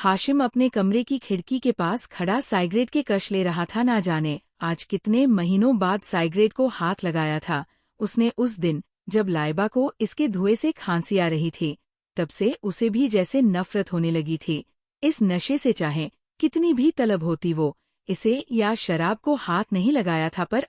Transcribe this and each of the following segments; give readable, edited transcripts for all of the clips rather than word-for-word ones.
हाशिम अपने कमरे की खिड़की के पास खड़ा साइग्रेट के कश ले रहा था। ना जाने आज कितने महीनों बाद साइग्रेट को हाथ लगाया था उसने उस दिन, जब लाइबा को इसके धुएं से खांसी आ रही थी। तब से उसे भी जैसे नफरत होने लगी थी इस नशे से। चाहे कितनी भी तलब होती वो इसे या शराब को हाथ नहीं लगाया था, पर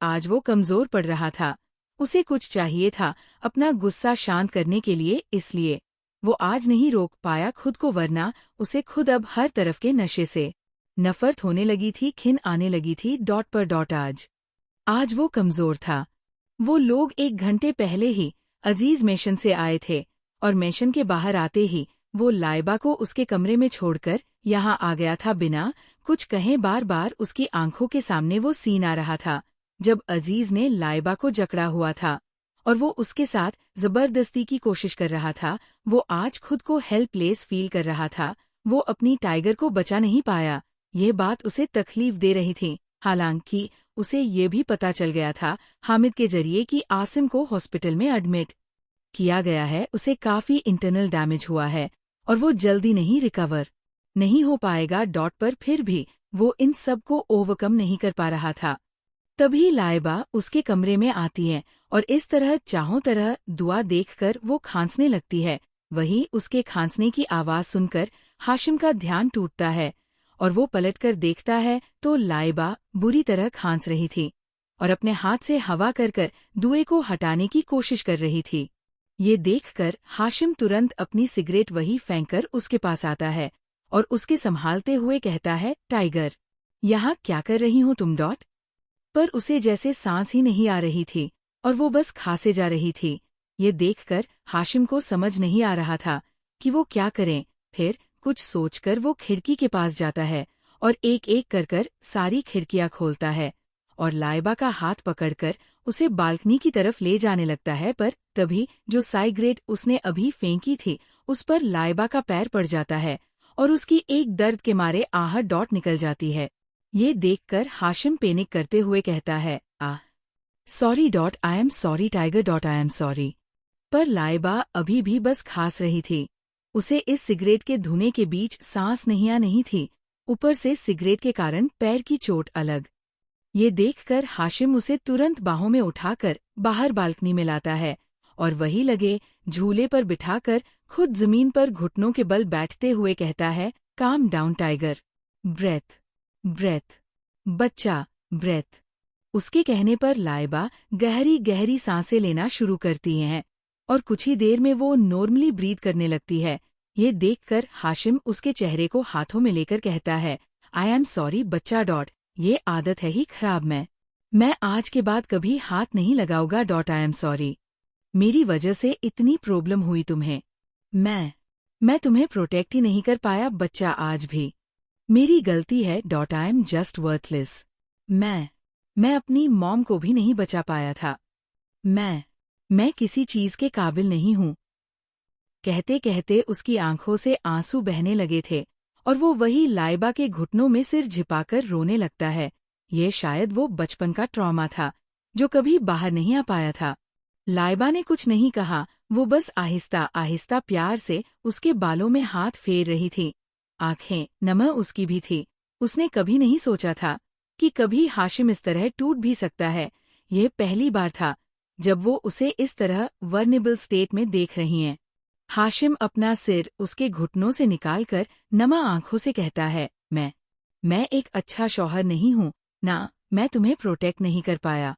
आज वो कमजोर पड़ रहा था। उसे कुछ चाहिए था अपना गुस्सा शांत करने के लिए, इसलिए वो आज नहीं रोक पाया खुद को, वरना उसे खुद अब हर तरफ के नशे से नफरत होने लगी थी, घिन आने लगी थी। आज वो कमजोर था। वो लोग 1 घंटे पहले ही अजीज मेशन से आए थे और मेशन के बाहर आते ही वो लाइबा को उसके कमरे में छोड़कर यहाँ आ गया था बिना कुछ कहे। बार बार उसकी आंखों के सामने वो सीन आ रहा था जब अजीज ने लाइबा को जकड़ा हुआ था और वो उसके साथ जबरदस्ती की कोशिश कर रहा था। वो आज खुद को हेल्पलेस फील कर रहा था। वो अपनी टाइगर को बचा नहीं पाया। ये बात उसे तकलीफ दे रही थी। हालांकि उसे ये भी पता चल गया था हामिद के जरिए कि आसिम को हॉस्पिटल में एडमिट किया गया है। उसे काफी इंटरनल डैमेज हुआ है और वो जल्दी नहीं रिकवर नहीं हो पाएगा। पर फिर भी वो इन सब को ओवरकम नहीं कर पा रहा था। तभी लाइबा उसके कमरे में आती है और इस तरह चाहों तरह दुआ देखकर वो खांसने लगती है। वही उसके खांसने की आवाज सुनकर हाशिम का ध्यान टूटता है और वो पलटकर देखता है तो लाइबा बुरी तरह खांस रही थी और अपने हाथ से हवा कर धुएं को हटाने की कोशिश कर रही थी। ये देखकर हाशिम तुरंत अपनी सिगरेट वही फेंककर उसके पास आता है और उसके संभालते हुए कहता है, टाइगर, यहाँ क्या कर रही हो तुम? पर उसे जैसे सांस ही नहीं आ रही थी और वो बस खासे जा रही थी। ये देखकर हाशिम को समझ नहीं आ रहा था कि वो क्या करें। फिर कुछ सोचकर वो खिड़की के पास जाता है और एक एक कर सारी खिड़कियां खोलता है और लाइबा का हाथ पकड़कर उसे बालकनी की तरफ ले जाने लगता है। पर तभी जो साइग्रेट उसने अभी फेंकी थी उस पर लाइबा का पैर पड़ जाता है और उसकी एक दर्द के मारे आहट निकल जाती है। ये देखकर हाशिम पैनिक करते हुए कहता है, sorry I am sorry tiger I am sorry. पर लाइबा अभी भी बस खांस रही थी। उसे इस सिगरेट के धुएं के बीच सांस नहीं थी, ऊपर से सिगरेट के कारण पैर की चोट अलग। ये देखकर हाशिम उसे तुरंत बाहों में उठाकर बाहर बालकनी में लाता है और वही लगे झूले पर बिठाकर खुद जमीन पर घुटनों के बल बैठते हुए कहता है, काम डाउन टाइगर, ब्रेथ, बच्चा, ब्रेथ। उसके कहने पर लाइबा गहरी गहरी सांसें लेना शुरू करती हैं और कुछ ही देर में वो नॉर्मली ब्रीथ करने लगती है। ये देखकर हाशिम उसके चेहरे को हाथों में लेकर कहता है, आई एम सॉरी बच्चा, ये आदत है ही खराब। मैं आज के बाद कभी हाथ नहीं लगाऊंगा। आई एम सॉरी, मेरी वजह से इतनी प्रॉब्लम हुई तुम्हें। मैं तुम्हें प्रोटेक्ट ही नहीं कर पाया बच्चा, आज भी मेरी गलती है। I am just worthless. मैं अपनी मॉम को भी नहीं बचा पाया था। मैं किसी चीज के काबिल नहीं हूँ। कहते कहते उसकी आंखों से आंसू बहने लगे थे और वो वही लाइबा के घुटनों में सिर झिपाकर रोने लगता है। ये शायद वो बचपन का ट्रॉमा था जो कभी बाहर नहीं आ पाया था। लाइबा ने कुछ नहीं कहा, वो बस आहिस्ता आहिस्ता प्यार से उसके बालों में हाथ फेर रही थी। आंखें नम उसकी भी थी। उसने कभी नहीं सोचा था कि कभी हाशिम इस तरह टूट भी सकता है। यह पहली बार था जब वो उसे इस तरह वर्नेबल स्टेट में देख रही हैं। हाशिम अपना सिर उसके घुटनों से निकालकर नमा आंखों से कहता है, मैं एक अच्छा शौहर नहीं हूँ ना, मैं तुम्हें प्रोटेक्ट नहीं कर पाया।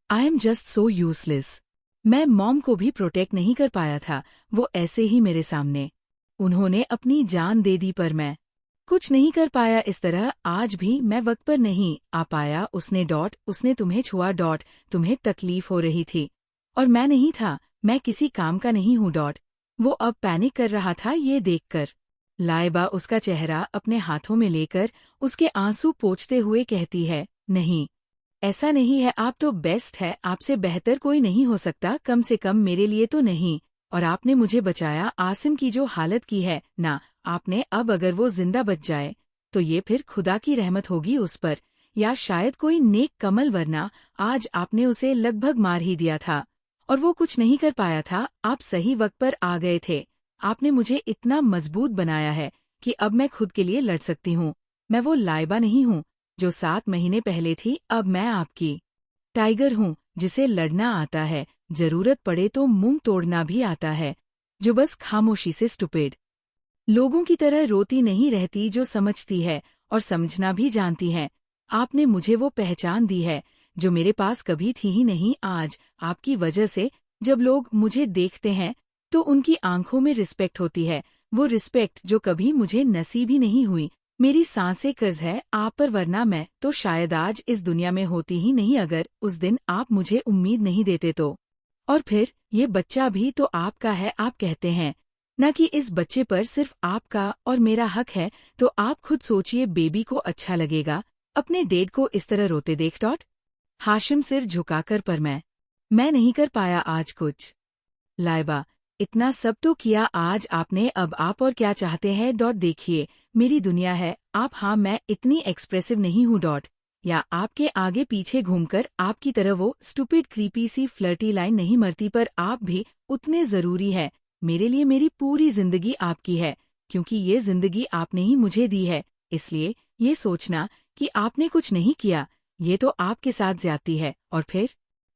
I am just so useless. मैं मॉम को भी प्रोटेक्ट नहीं कर पाया था, वो ऐसे ही मेरे सामने उन्होंने अपनी जान दे दी, पर मैं कुछ नहीं कर पाया। इस तरह आज भी मैं वक्त पर नहीं आ पाया। उसने तुम्हें छुआ, तुम्हें तकलीफ हो रही थी और मैं नहीं था, मैं किसी काम का नहीं हूँ। वो अब पैनिक कर रहा था ये देखकर। लाइबा उसका चेहरा अपने हाथों में लेकर उसके आंसू पोंछते हुए कहती है, नहीं, ऐसा नहीं है, आप तो बेस्ट है, आपसे बेहतर कोई नहीं हो सकता, कम से कम मेरे लिए तो नहीं। और आपने मुझे बचाया। आसिम की जो हालत की है ना आपने, अब अगर वो जिंदा बच जाए तो ये फिर खुदा की रहमत होगी उस पर, या शायद कोई नेक कमल, वरना आज आपने उसे लगभग मार ही दिया था और वो कुछ नहीं कर पाया था। आप सही वक्त पर आ गए थे। आपने मुझे इतना मजबूत बनाया है कि अब मैं खुद के लिए लड़ सकती हूँ। मैं वो लाइबा नहीं हूँ जो 7 महीने पहले थी। अब मैं आपकी टाइगर हूँ, जिसे लड़ना आता है, जरूरत पड़े तो मुंह तोड़ना भी आता है, जो बस खामोशी से स्टुपिड लोगों की तरह रोती नहीं रहती, जो समझती है और समझना भी जानती है। आपने मुझे वो पहचान दी है जो मेरे पास कभी थी ही नहीं। आज आपकी वजह से जब लोग मुझे देखते हैं तो उनकी आंखों में रिस्पेक्ट होती है, वो रिस्पेक्ट जो कभी मुझे नसीब ही नहीं हुई। मेरी सांसें कर्ज है आप पर, वरना मैं तो शायद आज इस दुनिया में होती ही नहीं, अगर उस दिन आप मुझे उम्मीद नहीं देते तो। और फिर ये बच्चा भी तो आपका है, आप कहते हैं ना कि इस बच्चे पर सिर्फ आपका और मेरा हक है, तो आप खुद सोचिए बेबी को अच्छा लगेगा अपने डैड को इस तरह रोते देख। हाशिम सिर झुकाकर, पर मैं नहीं कर पाया आज कुछ। लाइबा, इतना सब तो किया आज आपने, अब आप और क्या चाहते हैं? देखिए मेरी दुनिया है आप, हाँ मैं इतनी एक्सप्रेसिव नहीं हूँ। या आपके आगे पीछे घूमकर आपकी तरह वो स्टूपिड क्रीपी सी फ्लर्टी लाइन नहीं मरती, पर आप भी उतने जरूरी है मेरे लिए। मेरी पूरी जिंदगी आपकी है, क्योंकि ये जिंदगी आपने ही मुझे दी है। इसलिए ये सोचना कि आपने कुछ नहीं किया, ये तो आपके साथ ज्यादती है। और फिर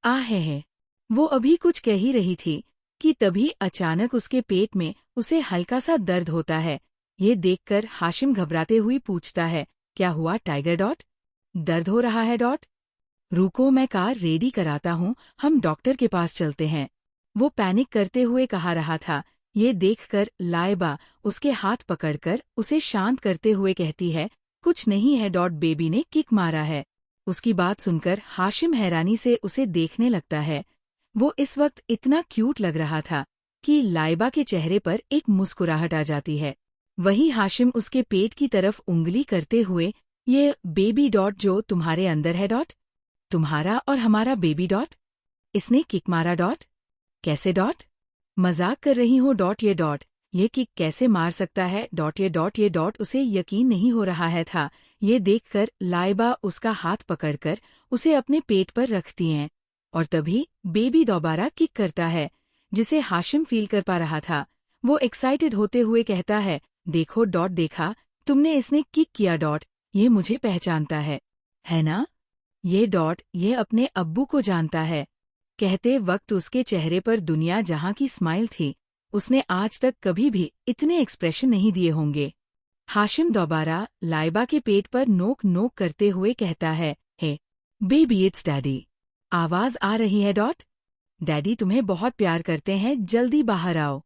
है। वो अभी कुछ कह ही रही थी कि तभी अचानक उसके पेट में उसे हल्का सा दर्द होता है। ये देखकर हाशिम घबराते हुए पूछता है, क्या हुआ टाइगर? दर्द हो रहा है? रुको मैं कार रेडी कराता हूँ, हम डॉक्टर के पास चलते हैं, वो पैनिक करते हुए कहा रहा था। ये देखकर लाइबा उसके हाथ पकड़कर उसे शांत करते हुए कहती है, कुछ नहीं है। बेबी ने किक मारा है। उसकी बात सुनकर हाशिम हैरानी से उसे देखने लगता है। वो इस वक्त इतना क्यूट लग रहा था कि लाइबा के चेहरे पर एक मुस्कुराहट आ जाती है। वही हाशिम उसके पेट की तरफ उंगली करते हुए, ये बेबी जो तुम्हारे अंदर है तुम्हारा और हमारा बेबी। इसने किक मारा? कैसे? मजाक कर रही हो? ये किक कैसे मार सकता है? ये उसे यकीन नहीं हो रहा है था। ये देखकर लाइबा उसका हाथ पकड़कर उसे अपने पेट पर रखती हैं, और तभी बेबी दोबारा किक करता है, जिसे हाशिम फील कर पा रहा था। वो एक्साइटेड होते हुए कहता है, देखो देखा तुमने, इसने किक किया। ये मुझे पहचानता है ना? ये अपने अब्बू को जानता है। कहते वक्त उसके चेहरे पर दुनिया जहां की स्माइल थी, उसने आज तक कभी भी इतने एक्सप्रेशन नहीं दिए होंगे। हाशिम दोबारा लाइबा के पेट पर नोक नोक करते हुए कहता है, हे बेबी इट्स डैडी। आवाज आ रही है? डैडी तुम्हें बहुत प्यार करते हैं, जल्दी बाहर आओ।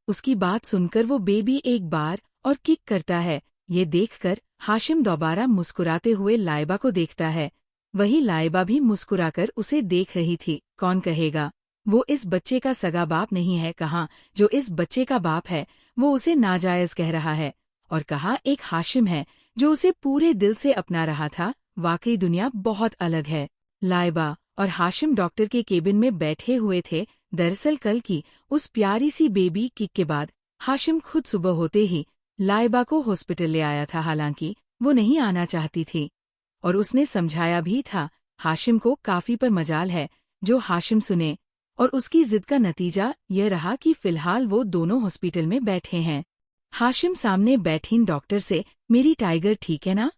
उसकी बात सुनकर वो बेबी एक बार और किक करता है। ये देखकर हाशिम दोबारा मुस्कुराते हुए लाइबा को देखता है। वही लाइबा भी मुस्कुराकर उसे देख रही थी। कौन कहेगा वो इस बच्चे का सगा बाप नहीं है? कहाँ जो इस बच्चे का बाप है वो उसे नाजायज कह रहा है, और कहा एक हाशिम है जो उसे पूरे दिल से अपना रहा था। वाकई दुनिया बहुत अलग है। लाइबा और हाशिम डॉक्टर के केबिन में बैठे हुए थे। दरअसल कल की उस प्यारी सी बेबी किक के बाद हाशिम खुद सुबह होते ही लाइबा को हॉस्पिटल ले आया था। हालांकि वो नहीं आना चाहती थी, और उसने समझाया भी था। हाशिम को काफी पर मजाल है जो हाशिम सुने, और उसकी जिद का नतीजा यह रहा कि फिलहाल वो दोनों हॉस्पिटल में बैठे हैं। हाशिम सामने बैठीन डॉक्टर से, मेरी टाइगर ठीक है ना?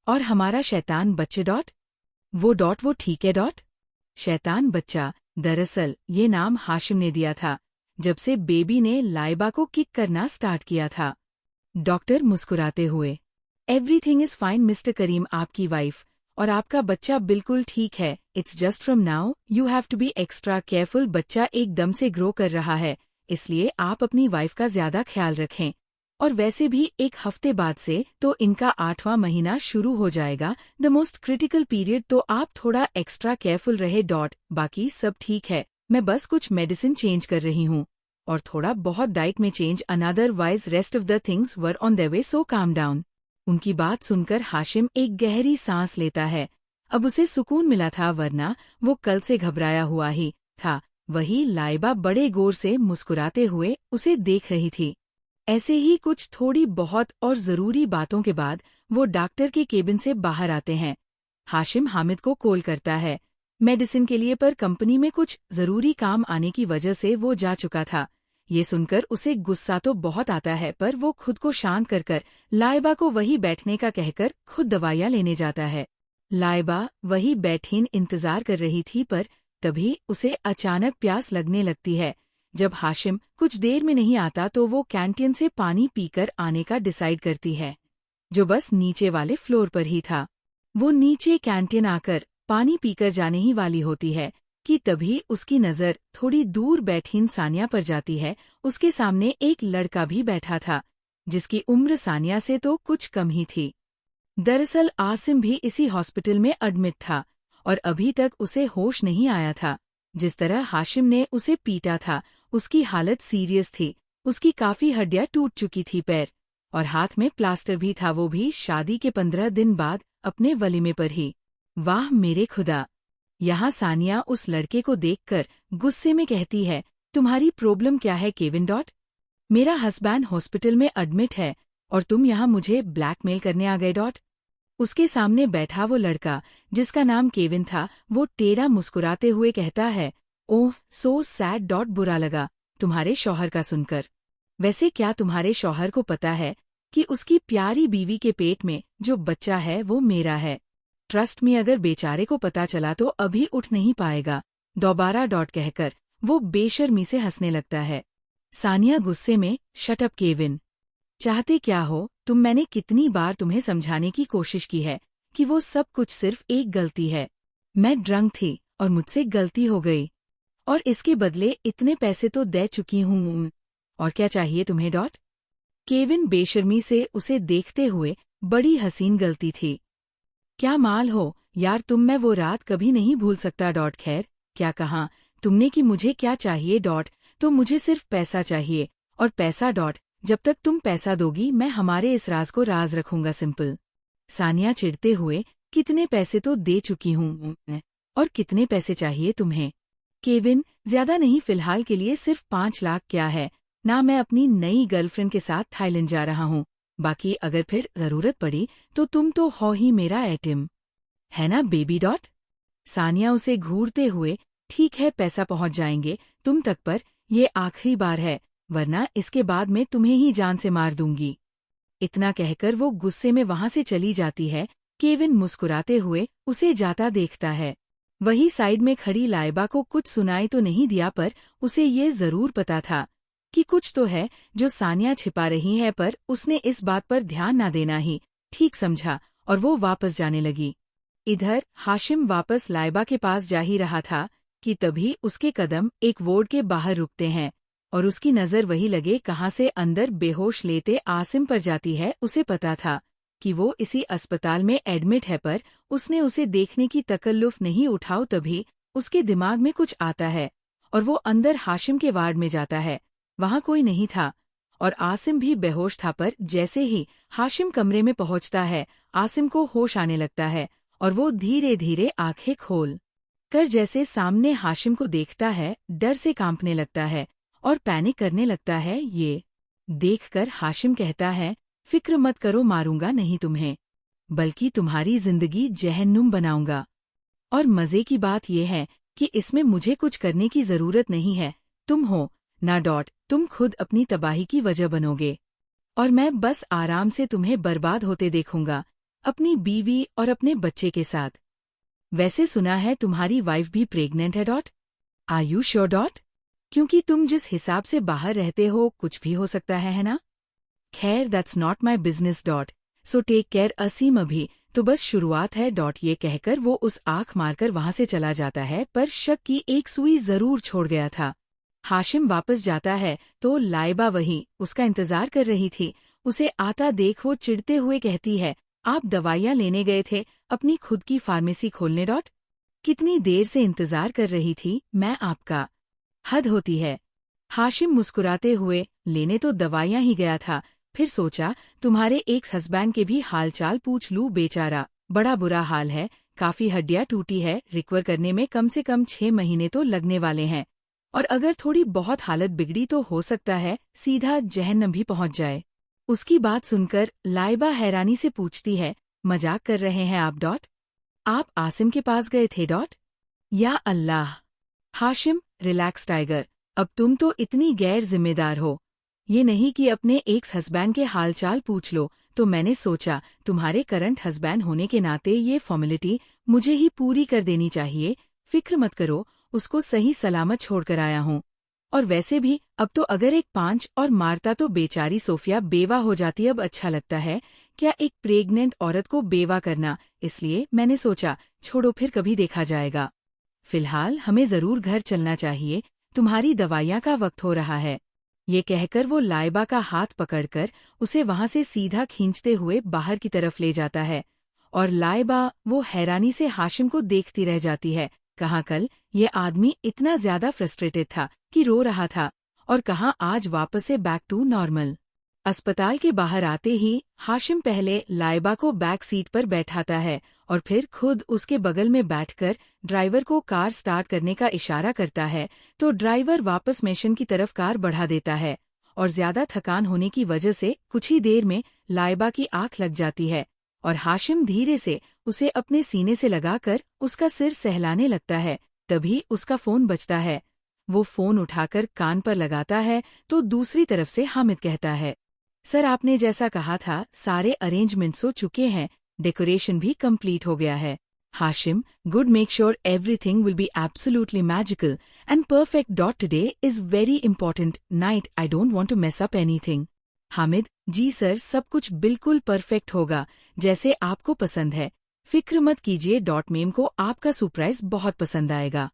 और हमारा शैतान बच्चे? वो ठीक है? शैतान बच्चा, दरअसल ये नाम हाशिम ने दिया था जब से बेबी ने लाइबा को किक करना स्टार्ट किया था। डॉक्टर मुस्कुराते हुए, everything is fine mister Karim, आपकी वाइफ और आपका बच्चा बिल्कुल ठीक है। It's just from now you have to be extra careful. बच्चा एकदम से ग्रो कर रहा है, इसलिए आप अपनी वाइफ का ज्यादा ख्याल रखें। और वैसे भी एक हफ्ते बाद से तो इनका 8वां महीना शुरू हो जाएगा, द मोस्ट क्रिटिकल पीरियड, तो आप थोड़ा एक्स्ट्रा केयरफुल रहे। बाकी सब ठीक है, मैं बस कुछ मेडिसिन चेंज कर रही हूँ और थोड़ा बहुत डाइट में change, otherwise rest of the things were on the way, so calm down. उनकी बात सुनकर हाशिम एक गहरी सांस लेता है। अब उसे सुकून मिला था, वरना वो कल से घबराया हुआ ही था। वही लाइबा बड़े गौर से मुस्कुराते हुए उसे देख रही थी। ऐसे ही कुछ थोड़ी बहुत और जरूरी बातों के बाद वो डॉक्टर के केबिन से बाहर आते हैं। हाशिम हामिद को कॉल करता है मेडिसिन के लिए, पर कंपनी में कुछ जरूरी काम आने की वजह से वो जा चुका था। ये सुनकर उसे गुस्सा तो बहुत आता है, पर वो खुद को शांत कर लाइबा को वही बैठने का कहकर खुद दवाइयाँ लेने जाता है। लाइबा वही बैठीन इंतजार कर रही थी, पर तभी उसे अचानक प्यास लगने लगती है। जब हाशिम कुछ देर में नहीं आता तो वो कैंटीन से पानी पीकर आने का डिसाइड करती है, जो बस नीचे वाले फ्लोर पर ही था। वो नीचे कैंटीन आकर पानी पीकर जाने ही वाली होती है कि तभी उसकी नज़र थोड़ी दूर बैठीन सानिया पर जाती है। उसके सामने एक लड़का भी बैठा था, जिसकी उम्र सानिया से तो कुछ कम ही थी। दरअसल आसिम भी इसी हॉस्पिटल में एडमिट था और अभी तक उसे होश नहीं आया था। जिस तरह हाशिम ने उसे पीटा था, उसकी हालत सीरियस थी। उसकी काफी हड्डियां टूट चुकी थी, पैर और हाथ में प्लास्टर भी था, वो भी शादी के 15 दिन बाद अपने वलीमे पर ही। वाह मेरे खुदा! यहाँ सानिया उस लड़के को देखकर गुस्से में कहती है, तुम्हारी प्रॉब्लम क्या है केविन? मेरा हस्बैंड हॉस्पिटल में एडमिट है और तुम यहाँ मुझे ब्लैकमेल करने आ गए? उसके सामने बैठा वो लड़का, जिसका नाम केविन था, वो टेढ़ा मुस्कुराते हुए कहता है, ओह सो सैड। बुरा लगा तुम्हारे शौहर का सुनकर। वैसे क्या तुम्हारे शौहर को पता है कि उसकी प्यारी बीवी के पेट में जो बच्चा है वो मेरा है? ट्रस्ट में अगर बेचारे को पता चला तो अभी उठ नहीं पाएगा। दोबारा कहकर वो बेशर्मी से हंसने लगता है। सानिया गुस्से में, शट अप केविन, चाहते क्या हो तुम? मैंने कितनी बार तुम्हें समझाने की कोशिश की है कि वो सब कुछ सिर्फ एक गलती है। मैं ड्रंक थी और मुझसे गलती हो गई, और इसके बदले इतने पैसे तो दे चुकी हूँ। और क्या चाहिए तुम्हें? केविन बेशर्मी से उसे देखते हुए, बड़ी हसीन गलती थी। क्या माल हो यार तुम, मैं वो रात कभी नहीं भूल सकता। खैर क्या कहा तुमने कि मुझे क्या चाहिए? तो मुझे सिर्फ पैसा चाहिए, और पैसा जब तक तुम पैसा दोगी मैं हमारे इस राज को राज रखूंगा, सिंपल। सानिया चिढ़ते हुए, कितने पैसे तो दे चुकी हूँ, और कितने पैसे चाहिए तुम्हें? केविन, ज्यादा नहीं, फिलहाल के लिए सिर्फ 5 लाख। क्या है ना, मैं अपनी नई गर्लफ्रेंड के साथ थाईलैंड जा रहा हूँ। बाकी अगर फिर जरूरत पड़ी तो तुम तो हो ही मेरा एटिम, है ना बेबी? सानिया उसे घूरते हुए, ठीक है पैसा पहुंच जाएंगे तुम तक, पर ये आखिरी बार है, वरना इसके बाद मैं तुम्हें ही जान से मार दूंगी। इतना कहकर वो गुस्से में वहां से चली जाती है। केविन मुस्कुराते हुए उसे जाता देखता है। वही साइड में खड़ी लाइबा को कुछ सुनाई तो नहीं दिया, पर उसे ये जरूर पता था कि कुछ तो है जो सानिया छिपा रही है, पर उसने इस बात पर ध्यान ना देना ही ठीक समझा और वो वापस जाने लगी। इधर हाशिम वापस लाइबा के पास जा ही रहा था कि तभी उसके कदम एक वार्ड के बाहर रुकते हैं और उसकी नज़र वही लगे कहाँ से अंदर बेहोश लेते आसिम पर जाती है। उसे पता था कि वो इसी अस्पताल में एडमिट है, पर उसने उसे देखने की तकल्लुफ नहीं उठाओ। तभी उसके दिमाग में कुछ आता है और वो अंदर हाशिम के वार्ड में जाता है। वहाँ कोई नहीं था और आसिम भी बेहोश था, पर जैसे ही हाशिम कमरे में पहुँचता है, आसिम को होश आने लगता है और वो धीरे धीरे आंखें खोल कर जैसे सामने हाशिम को देखता है, डर से कांपने लगता है और पैनिक करने लगता है। ये देखकर हाशिम कहता है, फिक्र मत करो, मारूंगा नहीं तुम्हें, बल्कि तुम्हारी जिंदगी जहन्नुम बनाऊंगा। और मजे की बात यह है कि इसमें मुझे कुछ करने की जरूरत नहीं है, तुम हो ना। तुम खुद अपनी तबाही की वजह बनोगे और मैं बस आराम से तुम्हें बर्बाद होते देखूंगा, अपनी बीवी और अपने बच्चे के साथ। वैसे सुना है तुम्हारी वाइफ भी प्रेग्नेंट है। Are you sure? क्योंकि तुम जिस हिसाब से बाहर रहते हो कुछ भी हो सकता है ना? खैर that's not my business. So take care Asim, अभी तो बस शुरुआत है। ये कहकर वो उस आंख मारकर वहां से चला जाता है, पर शक की एक सुई जरूर छोड़ गया था। हाशिम वापस जाता है तो लाइबा वहीं उसका इंतजार कर रही थी। उसे आता देख वो चिढ़ते हुए कहती है, आप दवाइयाँ लेने गए थे अपनी खुद की फार्मेसी खोलने? कितनी देर से इंतजार कर रही थी मैं आपका, हद होती है। हाशिम मुस्कुराते हुए, लेने तो दवाइयाँ ही गया था, फिर सोचा तुम्हारे एक्स हस्बैंड के भी हालचाल पूछ लूं, बेचारा बड़ा बुरा हाल है, काफी हड्डियां टूटी है, रिकवर करने में कम से कम 6 महीने तो लगने वाले हैं, और अगर थोड़ी बहुत हालत बिगड़ी तो हो सकता है सीधा जहन्नम भी पहुंच जाए। उसकी बात सुनकर लाइबा हैरानी से पूछती है, मजाक कर रहे हैं आप? आप आसिम के पास गए थे? या अल्लाह! हाशिम, रिलैक्स टाइगर, अब तुम तो इतनी गैर जिम्मेदार हो। ये नहीं कि अपने एक्स हस्बैंड के हालचाल पूछ लो, तो मैंने सोचा तुम्हारे करंट हस्बैंड होने के नाते ये फॉर्मेलिटी मुझे ही पूरी कर देनी चाहिए। फिक्र मत करो, उसको सही सलामत छोड़कर आया हूँ। और वैसे भी अब तो अगर एक पांच और मारता तो बेचारी सोफिया बेवा हो जाती। अब अच्छा लगता है क्या एक प्रेग्नेंट औरत को बेवा करना, इसलिए मैंने सोचा छोड़ो, फिर कभी देखा जाएगा। फिलहाल हमें जरूर घर चलना चाहिए, तुम्हारी दवाइयाँ का वक्त हो रहा है। ये कहकर वो लाइबा का हाथ पकड़कर उसे वहां से सीधा खींचते हुए बाहर की तरफ ले जाता है। और लाइबा वो हैरानी से हाशिम को देखती रह जाती है। कहाँ कल ये आदमी इतना ज्यादा फ्रस्ट्रेटेड था कि रो रहा था, और कहाँ आज वापस से बैक टू नॉर्मल। अस्पताल के बाहर आते ही हाशिम पहले लाइबा को बैक सीट पर बैठाता है और फिर खुद उसके बगल में बैठकर ड्राइवर को कार स्टार्ट करने का इशारा करता है, तो ड्राइवर वापस मिशन की तरफ कार बढ़ा देता है। और ज्यादा थकान होने की वजह से कुछ ही देर में लाइबा की आंख लग जाती है और हाशिम धीरे से उसे अपने सीने से लगाकर उसका सिर सहलाने लगता है। तभी उसका फोन बजता है। वो फोन उठाकर कान पर लगाता है तो दूसरी तरफ से हामिद कहता है, सर आपने जैसा कहा था सारे अरेंजमेंट्स हो चुके हैं, डेकोरेशन भी कंप्लीट हो गया है। Hashim, good, make sure everything will be absolutely magical and perfect. Today is very important night, I don't want to mess up anything. Hamid, जी सर, सब कुछ बिल्कुल परफेक्ट होगा जैसे आपको पसंद है, फिक्र मत कीजिए. मेम को आपका सरप्राइज बहुत पसंद आएगा.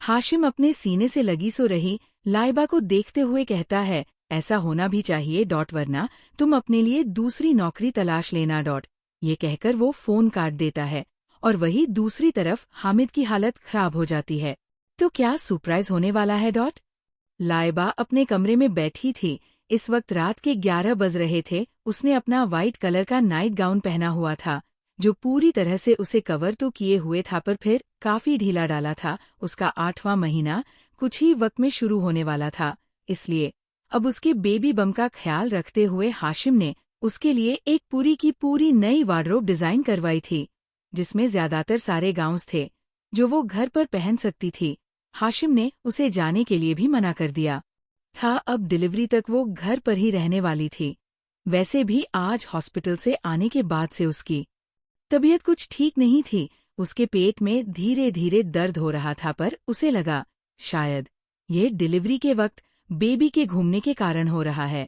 हाशिम अपने सीने से लगी सो रही लाइबा को देखते हुए कहता है, ऐसा होना भी चाहिए. वरना तुम अपने लिए दूसरी नौकरी तलाश लेना. ये कहकर वो फोन काट देता है और वही दूसरी तरफ हामिद की हालत खराब हो जाती है. तो क्या सरप्राइज होने वाला है? लाइबा अपने कमरे में बैठी थी. इस वक्त रात के 11 बज रहे थे. उसने अपना वाइट कलर का नाइट गाउन पहना हुआ था जो पूरी तरह से उसे कवर तो किए हुए था पर फिर काफी ढीला डाला था. उसका 8वां महीना कुछ ही वक्त में शुरू होने वाला था, इसलिए अब उसके बेबी बम का ख्याल रखते हुए हाशिम ने उसके लिए एक पूरी की पूरी नई वार्डरोब डिजाइन करवाई थी, जिसमें ज्यादातर सारे गाउन्स थे जो वो घर पर पहन सकती थी. हाशिम ने उसे जाने के लिए भी मना कर दिया था. अब डिलीवरी तक वो घर पर ही रहने वाली थी. वैसे भी आज हॉस्पिटल से आने के बाद से उसकी तबीयत कुछ ठीक नहीं थी. उसके पेट में धीरे धीरे दर्द हो रहा था, पर उसे लगा शायद ये डिलीवरी के वक्त बेबी के घूमने के कारण हो रहा है.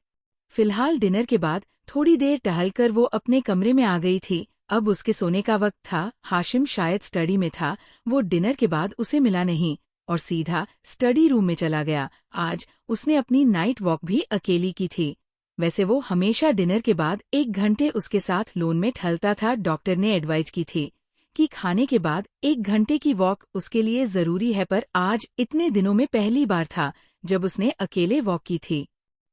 फिलहाल डिनर के बाद थोड़ी देर टहलकर वो अपने कमरे में आ गई थी. अब उसके सोने का वक्त था. हाशिम शायद स्टडी में था. वो डिनर के बाद उसे मिला नहीं और सीधा स्टडी रूम में चला गया. आज उसने अपनी नाइट वॉक भी अकेली की थी. वैसे वो हमेशा डिनर के बाद 1 घंटे उसके साथ लोन में टहलता था. डॉक्टर ने एडवाइज की थी कि खाने के बाद 1 घंटे की वॉक उसके लिए जरूरी है, पर आज इतने दिनों में पहली बार था जब उसने अकेले वॉक की थी.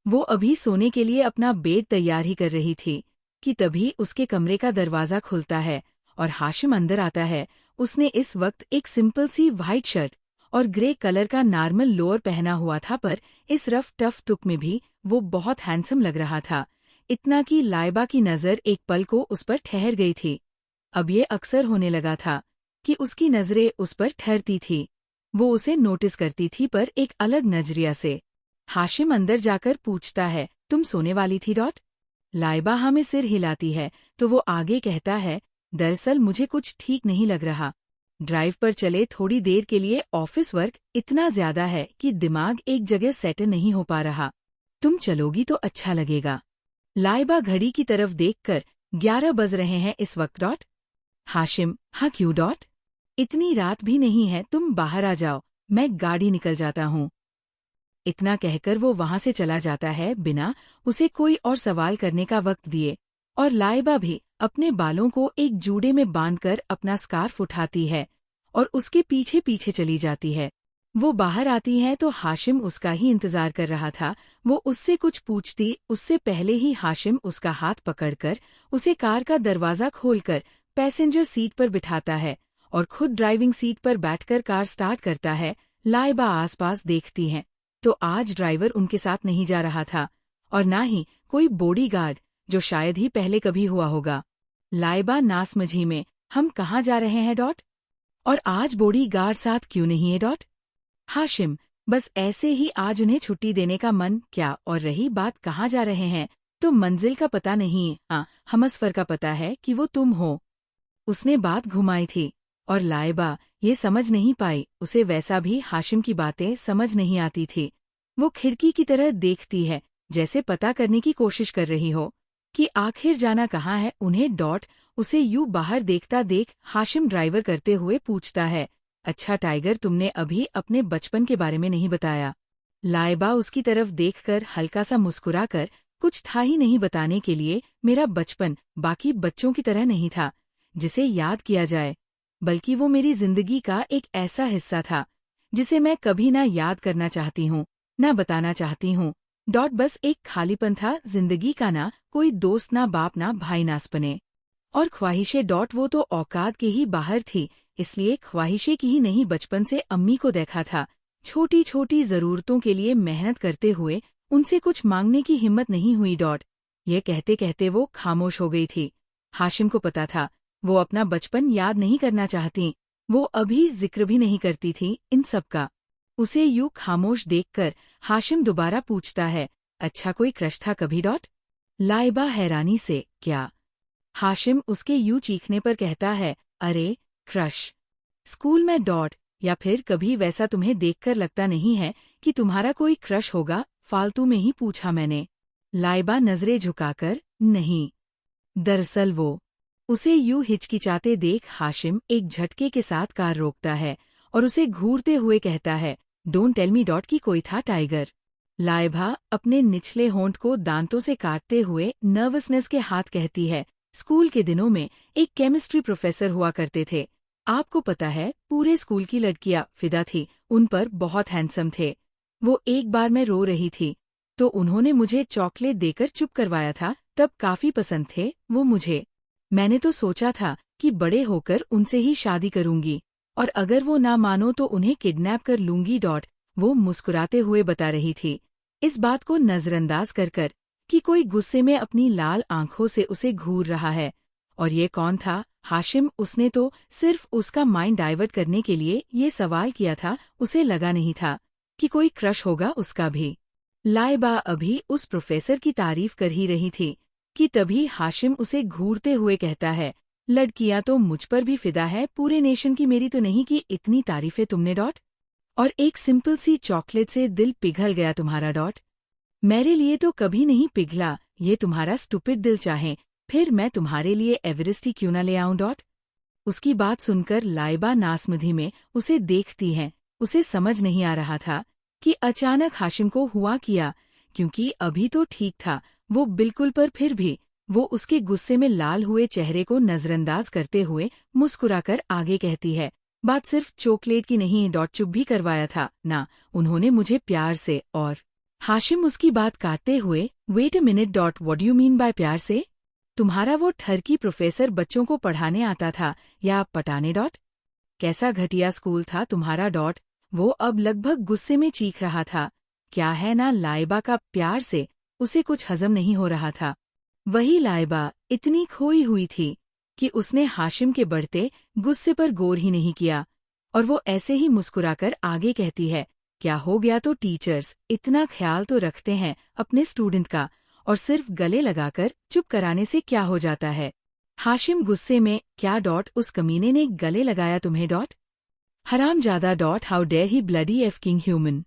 वो अभी सोने के लिए अपना बेड तैयार ही कर रही थी कि तभी उसके कमरे का दरवाजा खुलता है और हाशिम अंदर आता है. उसने इस वक्त एक सिंपल सी व्हाइट शर्ट और ग्रे कलर का नॉर्मल लोअर पहना हुआ था, पर इस रफ टफ लुक में भी वो बहुत हैंडसम लग रहा था. इतना कि लाइबा की नजर एक पल को उस पर ठहर गई थी. अब ये अक्सर होने लगा था कि उसकी नजरें उस पर ठहरती थी. वो उसे नोटिस करती थी, पर एक अलग नजरिया से. हाशिम अंदर जाकर पूछता है, तुम सोने वाली थी? लाइबा हमें सिर हिलाती है तो वो आगे कहता है, दरअसल मुझे कुछ ठीक नहीं लग रहा. ड्राइव पर चले थोड़ी देर के लिए. ऑफिस वर्क इतना ज्यादा है कि दिमाग एक जगह सेट नहीं हो पा रहा. तुम चलोगी तो अच्छा लगेगा. लाइबा घड़ी की तरफ देखकर 11 बज रहे हैं इस वक्त. हाशिम, हाँ क्यों? इतनी रात भी नहीं है, तुम बाहर आ जाओ, मैं गाड़ी निकल जाता हूँ. इतना कहकर वो वहां से चला जाता है बिना उसे कोई और सवाल करने का वक्त दिए. और लाइबा भी अपने बालों को एक जूड़े में बांधकर अपना स्कार्फ उठाती है और उसके पीछे पीछे चली जाती है. वो बाहर आती है तो हाशिम उसका ही इंतजार कर रहा था. वो उससे कुछ पूछती उससे पहले ही हाशिम उसका हाथ पकड़कर उसे कार का दरवाजा खोलकर पैसेंजर सीट पर बिठाता है और खुद ड्राइविंग सीट पर बैठकर कार स्टार्ट करता है. लाइबा आसपास देखती हैं तो आज ड्राइवर उनके साथ नहीं जा रहा था और ना ही कोई बॉडीगार्ड, जो शायद ही पहले कभी हुआ होगा. लाइबा नासमझी में, हम कहाँ जा रहे हैं? और आज बॉडीगार्ड साथ क्यों नहीं है? हाशिम, बस ऐसे ही आज उन्हें छुट्टी देने का मन क्या, और रही बात कहाँ जा रहे हैं, तो मंजिल का पता नहीं, हमसफर का पता है कि वो तुम हो। उसने बात घुमाई थी, और लाइबा ये समझ नहीं पाई, उसे वैसा भी हाशिम की बातें समझ नहीं आती थी। वो खिड़की की तरह देखती है, जैसे पता करने की कोशिश कर रही हो कि आखिर जाना कहाँ है उन्हें। उसे यूं बाहर देखता देख हाशिम ड्राइवर करते हुए पूछता है, अच्छा टाइगर, तुमने अभी अपने बचपन के बारे में नहीं बताया। लाइबा उसकी तरफ देखकर हल्का सा मुस्कुराकर, कुछ था ही नहीं बताने के लिए। मेरा बचपन बाकी बच्चों की तरह नहीं था जिसे याद किया जाए, बल्कि वो मेरी जिंदगी का एक ऐसा हिस्सा था जिसे मैं कभी ना याद करना चाहती हूँ, ना बताना चाहती हूँ। बस एक खालीपन था जिंदगी का, ना कोई दोस्त, ना बाप, ना भाई, ना सपने और ख्वाहिशें। वो तो औकात के ही बाहर थी, इसलिए ख्वाहिशें की ही नहीं। बचपन से अम्मी को देखा था छोटी छोटी जरूरतों के लिए मेहनत करते हुए, उनसे कुछ मांगने की हिम्मत नहीं हुई। ये कहते कहते वो खामोश हो गई थी। हाशिम को पता था वो अपना बचपन याद नहीं करना चाहती, वो अभी जिक्र भी नहीं करती थी इन सब का। उसे यूं खामोश देखकर हाशिम दोबारा पूछता है, अच्छा कोई क्रश था कभी? लाइबा हैरानी से, क्या? हाशिम उसके यूं चीखने पर कहता है, अरे क्रश स्कूल में। या फिर कभी वैसा तुम्हें देखकर लगता नहीं है कि तुम्हारा कोई क्रश होगा? फालतू में ही पूछा मैंने। लाइबा नजरें झुकाकर, नहीं। दरअसल वो उसे यूं हिचकिचाते देख हाशिम एक झटके के साथ कार रोकता है और उसे घूरते हुए कहता है, डोंट टेल मी की कोई था टाइगर। लाइबा अपने निचले होंठ को दांतों से काटते हुए नर्वसनेस के हाथ कहती है, स्कूल के दिनों में एक केमिस्ट्री प्रोफेसर हुआ करते थे। आपको पता है पूरे स्कूल की लड़कियां फिदा थी उन पर, बहुत हैंडसम थे वो। एक बार मैं रो रही थी तो उन्होंने मुझे चॉकलेट देकर चुप करवाया था, तब काफी पसंद थे वो मुझे। मैंने तो सोचा था कि बड़े होकर उनसे ही शादी करूंगी, और अगर वो ना मानो तो उन्हें किडनैप कर लूंगी। वो मुस्कुराते हुए बता रही थी, इस बात को नजरअंदाज कर कि कोई गुस्से में अपनी लाल आंखों से उसे घूर रहा है। और ये कौन था? हाशिम, उसने तो सिर्फ उसका माइंड डाइवर्ट करने के लिए ये सवाल किया था, उसे लगा नहीं था कि कोई क्रश होगा उसका भी। लाइबा अभी उस प्रोफेसर की तारीफ कर ही रही थी कि तभी हाशिम उसे घूरते हुए कहता है, लड़कियां तो मुझ पर भी फिदा है, पूरे नेशन की, मेरी तो नहीं की इतनी तारीफें तुमने। और एक सिंपल सी चॉकलेट से दिल पिघल गया तुम्हारा। मेरे लिए तो कभी नहीं पिघला, ये तुम्हारा स्टूपिड दिल चाहे फिर मैं तुम्हारे लिए एवरेस्ट ही क्यों न ले आऊं। उसकी बात सुनकर लाइबा नासमझी में उसे देखती है। उसे समझ नहीं आ रहा था कि अचानक हाशिम को हुआ किया, क्योंकि अभी तो ठीक था वो बिल्कुल, पर फिर भी वो उसके गुस्से में लाल हुए चेहरे को नजरअंदाज करते हुए मुस्कुराकर आगे कहती है, बात सिर्फ चॉकलेट की नहीं। चुप भी करवाया था ना उन्होंने मुझे प्यार से। और हाशिम उसकी बात काटते हुए, wait a minute. What do you mean by प्यार से? तुम्हारा वो ठरकी प्रोफेसर बच्चों को पढ़ाने आता था या पटाने? कैसा घटिया स्कूल था तुम्हारा। वो अब लगभग गुस्से में चीख रहा था। क्या है ना लाइबा का प्यार से, उसे कुछ हजम नहीं हो रहा था। वही लाइबा इतनी खोई हुई थी कि उसने हाशिम के बढ़ते गुस्से पर गौर ही नहीं किया, और वो ऐसे ही मुस्कुराकर आगे कहती है, क्या हो गया? तो टीचर्स इतना ख्याल तो रखते हैं अपने स्टूडेंट का, और सिर्फ गले लगाकर चुप कराने से क्या हो जाता है? हाशिम गुस्से में, क्या? उस कमीने ने गले लगाया तुम्हें? हरामजादा। How dare he bloody effing human.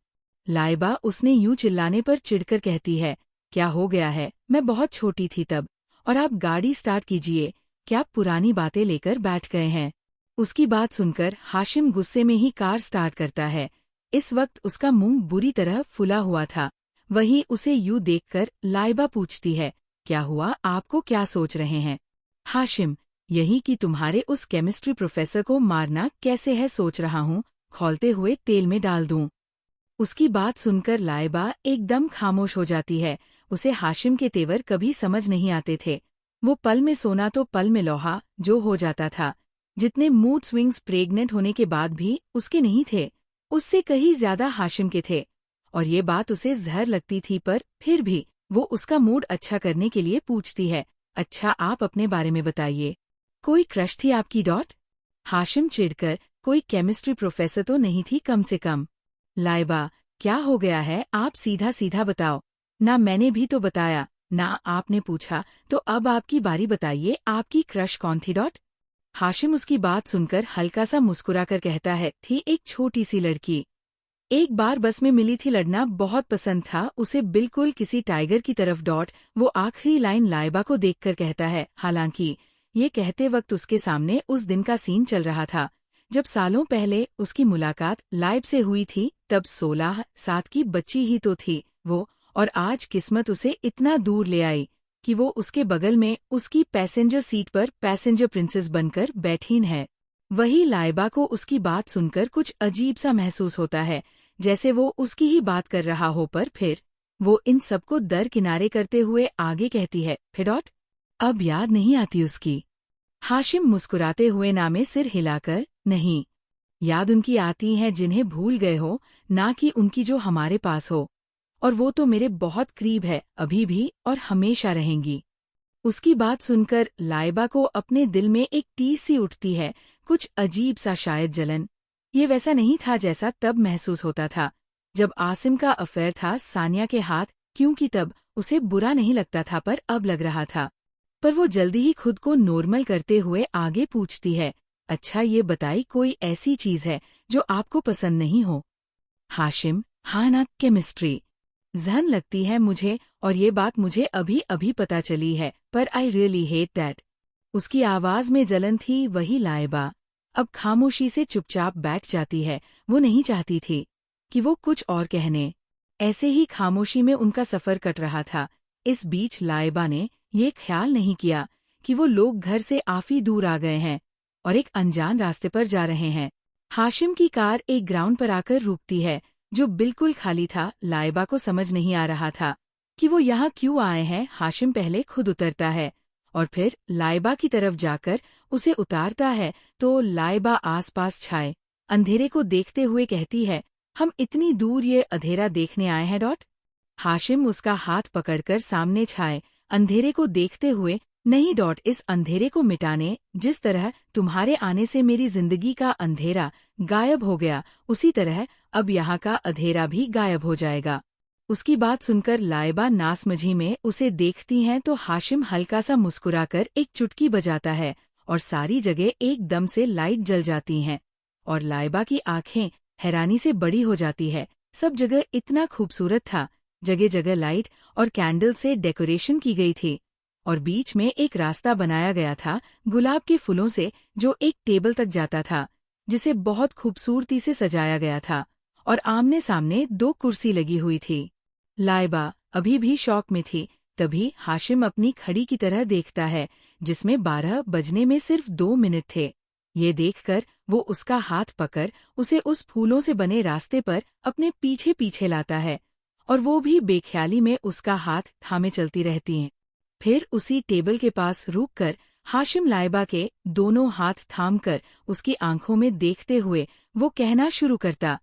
Laiba उसने यूं चिल्लाने पर चिढ़कर कहती है, क्या हो गया है? मैं बहुत छोटी थी तब, और आप गाड़ी स्टार्ट कीजिए, क्या पुरानी बातें लेकर बैठ गए हैं? उसकी बात सुनकर हाशिम गुस्से में ही कार स्टार्ट करता है। इस वक्त उसका मुंह बुरी तरह फुला हुआ था। वहीं उसे यूं देखकर लाइबा पूछती है, क्या हुआ? आपको क्या सोच रहे हैं? हाशिम, यही कि तुम्हारे उस केमिस्ट्री प्रोफेसर को मारना कैसे है सोच रहा हूँ, खौलते हुए तेल में डाल दूं। उसकी बात सुनकर लाइबा एकदम खामोश हो जाती है। उसे हाशिम के तेवर कभी समझ नहीं आते थे। वो पल में सोना तो पल में लोहा जो हो जाता था। जितने मूड स्विंग्स प्रेग्नेंट होने के बाद भी उसके नहीं थे, उससे कहीं ज्यादा हाशिम के थे। और ये बात उसे जहर लगती थी, पर फिर भी वो उसका मूड अच्छा करने के लिए पूछती है, अच्छा आप अपने बारे में बताइए, कोई क्रश थी आपकी? हाशिम चिढ़कर, कोई केमिस्ट्री प्रोफेसर तो नहीं थी कम से कम। लाइबा, क्या हो गया है, आप सीधा सीधा बताओ। ना मैंने भी तो बताया, ना आपने पूछा, तो अब आपकी बारी, बताइए आपकी क्रश कौन थी? हाशिम उसकी बात सुनकर हल्का सा मुस्कुराकर कहता है, थी एक छोटी सी लड़की। एक बार बस में मिली थी, लड़ना बहुत पसंद था उसे, बिल्कुल किसी टाइगर की तरफ। वो आखिरी लाइन लाइबा को देखकर कहता है। हालांकि ये कहते वक्त उसके सामने उस दिन का सीन चल रहा था जब सालों पहले उसकी मुलाकात लाइब से हुई थी। तब 16 साल की बच्ची ही तो थी वो, और आज किस्मत उसे इतना दूर ले आई कि वो उसके बगल में उसकी पैसेंजर सीट पर पैसेंजर प्रिंसेस बनकर बैठीन है। वही लाइबा को उसकी बात सुनकर कुछ अजीब सा महसूस होता है, जैसे वो उसकी ही बात कर रहा हो। पर फिर वो इन सबको दरकिनारे करते हुए आगे कहती है, फिर अब याद नहीं आती उसकी। हाशिम मुस्कुराते हुए ना में सिर हिलाकर, नहीं, याद उनकी आती हैं जिन्हें भूल गए हो, ना कि उनकी जो हमारे पास हो। और वो तो मेरे बहुत करीब है, अभी भी और हमेशा रहेंगी। उसकी बात सुनकर लाइबा को अपने दिल में एक टीस सी उठती है, कुछ अजीब सा, शायद जलन। ये वैसा नहीं था जैसा तब महसूस होता था जब आसिम का अफेयर था सानिया के हाथ, क्योंकि तब उसे बुरा नहीं लगता था, पर अब लग रहा था। पर वो जल्दी ही खुद को नॉर्मल करते हुए आगे पूछती है, अच्छा ये बताई, कोई ऐसी चीज है जो आपको पसंद नहीं हो? हाशिम, हाँ ना, केमिस्ट्री जहन लगती है मुझे, और ये बात मुझे अभी अभी पता चली है, पर आई रियली हेट दैट। उसकी आवाज में जलन थी। वही लाइबा अब खामोशी से चुपचाप बैठ जाती है। वो नहीं चाहती थी कि वो कुछ और कहने। ऐसे ही खामोशी में उनका सफर कट रहा था। इस बीच लाइबा ने ये ख्याल नहीं किया कि वो लोग घर से काफी दूर आ गए हैं और एक अनजान रास्ते पर जा रहे हैं। हाशिम की कार एक ग्राउंड पर आकर रुकती है जो बिल्कुल खाली था। लाइबा को समझ नहीं आ रहा था कि वो यहाँ क्यों आए हैं। हाशिम पहले खुद उतरता है और फिर लाइबा की तरफ जाकर उसे उतारता है, तो लाइबा आसपास छाए अंधेरे को देखते हुए कहती है, हम इतनी दूर ये अंधेरा देखने आए हैं? हाशिम उसका हाथ पकड़कर सामने छाए अंधेरे को देखते हुए, नहीं, इस अंधेरे को मिटाने, जिस तरह तुम्हारे आने से मेरी जिंदगी का अंधेरा गायब हो गया, उसी तरह अब यहाँ का अंधेरा भी गायब हो जाएगा। उसकी बात सुनकर लाइबा नासमझी में उसे देखती हैं, तो हाशिम हल्का सा मुस्कुराकर एक चुटकी बजाता है और सारी जगह एकदम से लाइट जल जाती हैं और लाइबा की आंखें हैरानी से बड़ी हो जाती है। सब जगह इतना खूबसूरत था, जगह जगह लाइट और कैंडल से डेकोरेशन की गई थी और बीच में एक रास्ता बनाया गया था गुलाब के फूलों से, जो एक टेबल तक जाता था जिसे बहुत खूबसूरती से सजाया गया था, और आमने सामने 2 कुर्सी लगी हुई थी। लाइबा अभी भी शौक में थी। तभी हाशिम अपनी घड़ी की तरह देखता है जिसमें 12 बजने में सिर्फ 2 मिनट थे। ये देखकर वो उसका हाथ पकड़ उसे उस फूलों से बने रास्ते पर अपने पीछे पीछे लाता है और वो भी बेख्याली में उसका हाथ थामे चलती रहती हैं। फिर उसी टेबल के पास रुककर हाशिम लाइबा के दोनों हाथ थामकर उसकी आंखों में देखते हुए वो कहना शुरू करता,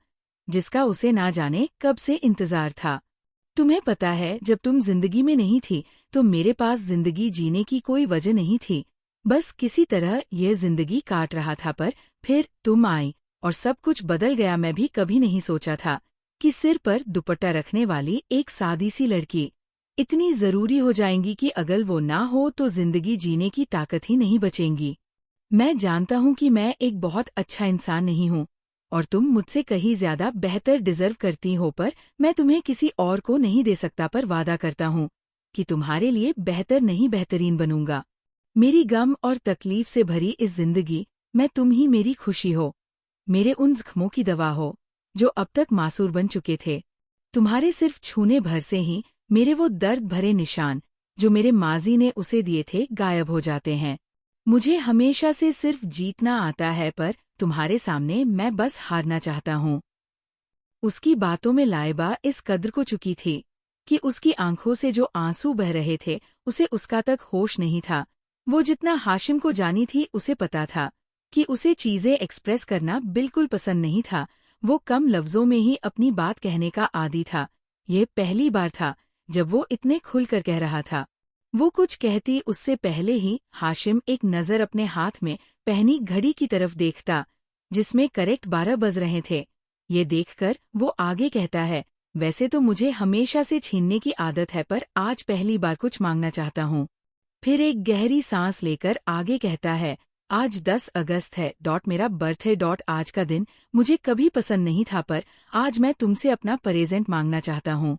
जिसका उसे ना जाने कब से इंतजार था। तुम्हें पता है, जब तुम जिंदगी में नहीं थी तो मेरे पास जिंदगी जीने की कोई वजह नहीं थी। बस किसी तरह यह जिंदगी काट रहा था, पर फिर तुम आई और सब कुछ बदल गया। मैं भी कभी नहीं सोचा था कि सिर पर दुपट्टा रखने वाली एक सादी सी लड़की इतनी जरूरी हो जाएंगी कि अगर वो ना हो तो जिंदगी जीने की ताकत ही नहीं बचेंगी। मैं जानता हूँ कि मैं एक बहुत अच्छा इंसान नहीं हूँ और तुम मुझसे कहीं ज्यादा बेहतर डिजर्व करती हो, पर मैं तुम्हें किसी और को नहीं दे सकता। पर वादा करता हूँ कि तुम्हारे लिए बेहतर नहीं, बेहतरीन बनूंगा। मेरी गम और तकलीफ से भरी इस जिंदगी में तुम ही मेरी खुशी हो, मेरे उन जख्मों की दवा हो जो अब तक मासूर बन चुके थे। तुम्हारे सिर्फ छूने भर से ही मेरे वो दर्द भरे निशान जो मेरे माजी ने उसे दिए थे गायब हो जाते हैं। मुझे हमेशा से सिर्फ जीतना आता है, पर तुम्हारे सामने मैं बस हारना चाहता हूँ। उसकी बातों में लाइबा इस कद्र को चुकी थी कि उसकी आंखों से जो आंसू बह रहे थे उसे उसका तक होश नहीं था। वो जितना हाशिम को जानी थी उसे पता था कि उसे चीजें एक्सप्रेस करना बिल्कुल पसंद नहीं था। वो कम लफ्जों में ही अपनी बात कहने का आदी था। ये पहली बार था जब वो इतने खुलकर कह रहा था। वो कुछ कहती उससे पहले ही हाशिम एक नज़र अपने हाथ में पहनी घड़ी की तरफ देखता जिसमें करेक्ट 12 बज रहे थे। ये देखकर वो आगे कहता है, वैसे तो मुझे हमेशा से छीनने की आदत है, पर आज पहली बार कुछ मांगना चाहता हूँ। फिर एक गहरी सांस लेकर आगे कहता है, आज 10 अगस्त है, मेरा बर्थडे, आज का दिन मुझे कभी पसंद नहीं था, पर आज मैं तुमसे अपना प्रेजेंट मांगना चाहता हूँ।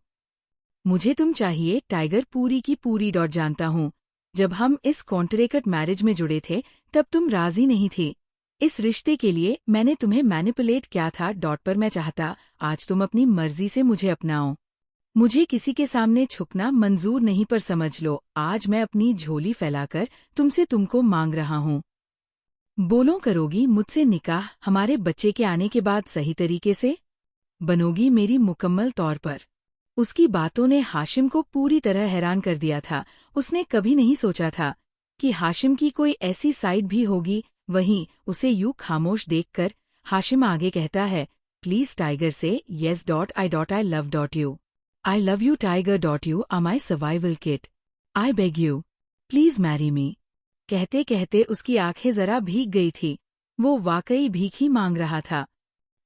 मुझे तुम चाहिए टाइगर, पूरी की पूरी। जानता हूँ जब हम इस कॉन्ट्रैक्ट मैरिज में जुड़े थे तब तुम राजी नहीं थी। इस रिश्ते के लिए मैंने तुम्हें मैनिपुलेट किया था, पर मैं चाहता आज तुम अपनी मर्जी से मुझे अपनाओ। मुझे किसी के सामने झुकना मंजूर नहीं, पर समझ लो आज मैं अपनी झोली फैलाकर तुमसे तुमको मांग रहा हूँ। बोलो, करोगी मुझसे निकाह हमारे बच्चे के आने के बाद सही तरीके से? बनोगी मेरी मुकम्मल तौर पर? उसकी बातों ने हाशिम को पूरी तरह हैरान कर दिया था। उसने कभी नहीं सोचा था कि हाशिम की कोई ऐसी साइड भी होगी। वहीं उसे यूं खामोश देखकर हाशिम आगे कहता है, प्लीज टाइगर से yes, I love you Tiger, you are my survival kit, I beg you please marry me. कहते कहते उसकी आंखें जरा भीग गई थी। वो वाकई भीख ही मांग रहा था।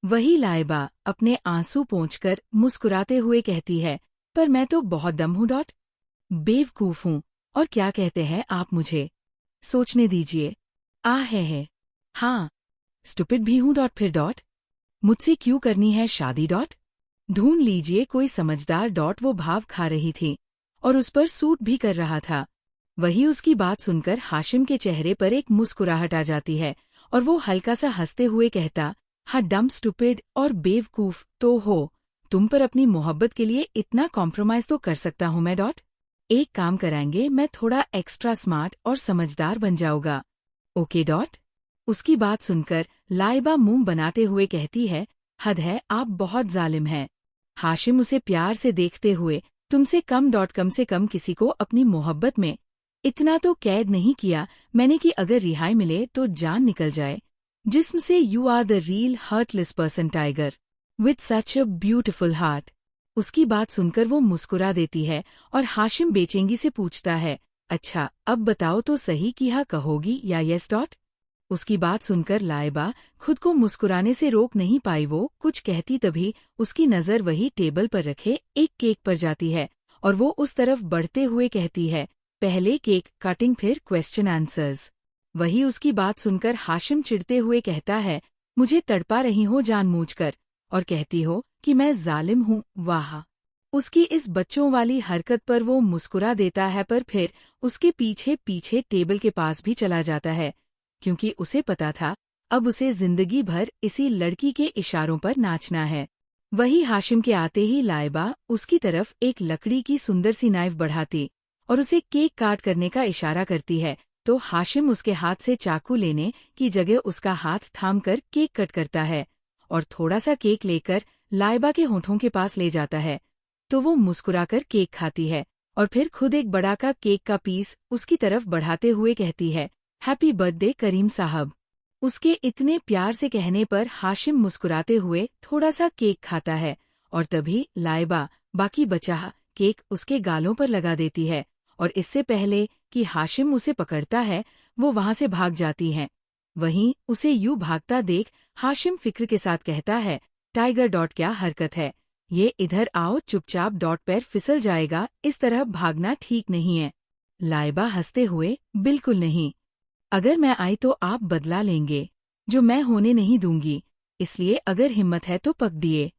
वही लाइबा अपने आंसू पोंछकर मुस्कुराते हुए कहती है, पर मैं तो बहुत दम हूँ, बेवकूफ हूँ। और क्या कहते हैं आप मुझे? सोचने दीजिए। है हाँ, स्टुपिड भी हूँ, फिर मुझसे क्यों करनी है शादी? ढूंढ लीजिए कोई समझदार। वो भाव खा रही थी और उस पर सूट भी कर रहा था। वही उसकी बात सुनकर हाशिम के चेहरे पर एक मुस्कुराहट आ जाती है और वो हल्का सा हंसते हुए कहता, हाँ, डम, स्टुपिड और बेवकूफ तो हो तुम, पर अपनी मोहब्बत के लिए इतना कॉम्प्रोमाइज तो कर सकता हूँ मैं। एक काम कराएंगे, मैं थोड़ा एक्स्ट्रा स्मार्ट और समझदार बन जाऊंगा। ओके। उसकी बात सुनकर लाइबा मुंह बनाते हुए कहती है, हद है, आप बहुत जालिम हैं। हाशिम उसे प्यार से देखते हुए, तुमसे कम से कम किसी को अपनी मोहब्बत में इतना तो कैद नहीं किया मैंने कि अगर रिहाई मिले तो जान निकल जाए। जिस्म से you are the real heartless person Tiger with such a beautiful heart. उसकी बात सुनकर वो मुस्कुरा देती है और हाशिम बेचैनी से पूछता है, अच्छा अब बताओ तो सही, कि हाँ कहोगी या यस? उसकी बात सुनकर लाइबा खुद को मुस्कुराने से रोक नहीं पाई। वो कुछ कहती तभी उसकी नजर वही टेबल पर रखे एक केक पर जाती है और वो उस तरफ बढ़ते हुए कहती है, पहले केक कटिंग फिर क्वेश्चन आंसर्स। वही उसकी बात सुनकर हाशिम चिढ़ते हुए कहता है, मुझे तड़पा रही हो जानबूझकर और कहती हो कि मैं जालिम हूँ। वाह! उसकी इस बच्चों वाली हरकत पर वो मुस्कुरा देता है, पर फिर उसके पीछे पीछे टेबल के पास भी चला जाता है, क्योंकि उसे पता था अब उसे जिंदगी भर इसी लड़की के इशारों पर नाचना है। वही हाशिम के आते ही लाइबा उसकी तरफ एक लकड़ी की सुंदर सी नाइफ बढ़ाती और उसे केक काट करने का इशारा करती है, तो हाशिम उसके हाथ से चाकू लेने की जगह उसका हाथ थामकर केक कट करता है और थोड़ा सा केक लेकर लाइबा के होठों के पास ले जाता है। तो वो मुस्कुराकर केक खाती है और फिर खुद एक बड़ा का केक का पीस उसकी तरफ बढ़ाते हुए कहती है, हैप्पी बर्थडे करीम साहब। उसके इतने प्यार से कहने पर हाशिम मुस्कुराते हुए थोड़ा सा केक खाता है और तभी लाइबा बाकी बचा केक उसके गालों पर लगा देती है और इससे पहले कि हाशिम उसे पकड़ता है वो वहां से भाग जाती हैं। वहीं उसे यूं भागता देख हाशिम फिक्र के साथ कहता है, टाइगर, क्या हरकत है ये? इधर आओ चुपचाप, पैर फिसल जाएगा, इस तरह भागना ठीक नहीं है। लाइबा हंसते हुए, बिल्कुल नहीं, अगर मैं आई तो आप बदला लेंगे जो मैं होने नहीं दूंगी, इसलिए अगर हिम्मत है तो पकड़िए।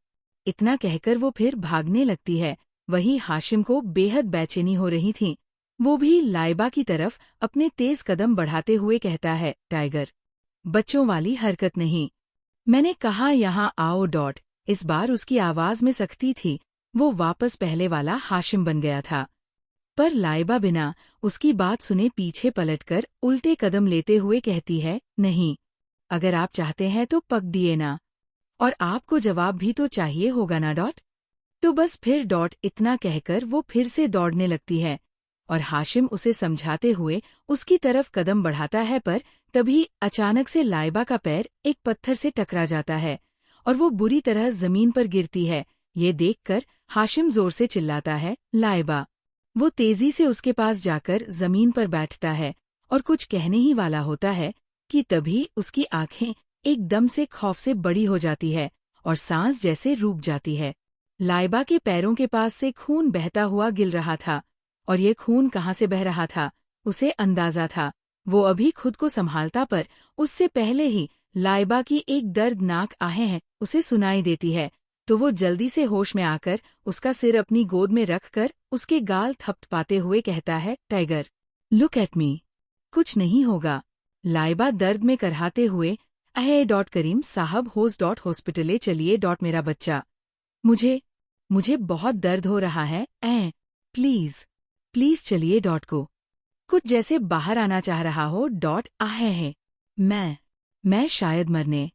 इतना कहकर वो फिर भागने लगती है। वहीं हाशिम को बेहद बेचैनी हो रही थी। वो भी लाइबा की तरफ अपने तेज कदम बढ़ाते हुए कहता है, टाइगर, बच्चों वाली हरकत नहीं, मैंने कहा यहाँ आओ। इस बार उसकी आवाज में सख्ती थी। वो वापस पहले वाला हाशिम बन गया था, पर लाइबा बिना उसकी बात सुने पीछे पलटकर उल्टे कदम लेते हुए कहती है, नहीं, अगर आप चाहते हैं तो पकड़िए ना, और आपको जवाब भी तो चाहिए होगा ना। तो बस फिर इतना कहकर वो फिर से दौड़ने लगती है और हाशिम उसे समझाते हुए उसकी तरफ कदम बढ़ाता है, पर तभी अचानक से लाइबा का पैर एक पत्थर से टकरा जाता है और वो बुरी तरह जमीन पर गिरती है। ये देखकर हाशिम जोर से चिल्लाता है, लाइबा। वो तेजी से उसके पास जाकर जमीन पर बैठता है और कुछ कहने ही वाला होता है कि तभी उसकी आंखें एकदम से खौफ से बड़ी हो जाती है और सांस जैसे रुक जाती है। लाइबा के पैरों के पास से खून बहता हुआ गिर रहा था, और ये खून कहाँ से बह रहा था उसे अंदाजा था। वो अभी खुद को संभालता, पर उससे पहले ही लाइबा की एक दर्दनाक आहें उसे सुनाई देती है। तो वो जल्दी से होश में आकर उसका सिर अपनी गोद में रखकर उसके गाल थपथपाते हुए कहता है, टाइगर, लुक एट मी। कुछ नहीं होगा, लाइबा दर्द में करहाते हुए। करीम साहब हॉस्पिटले चलिए मेरा बच्चा, मुझे बहुत दर्द हो रहा है। प्लीज प्लीज चलिए को। कुछ जैसे बाहर आना चाह रहा हो। है मैं शायद मरने।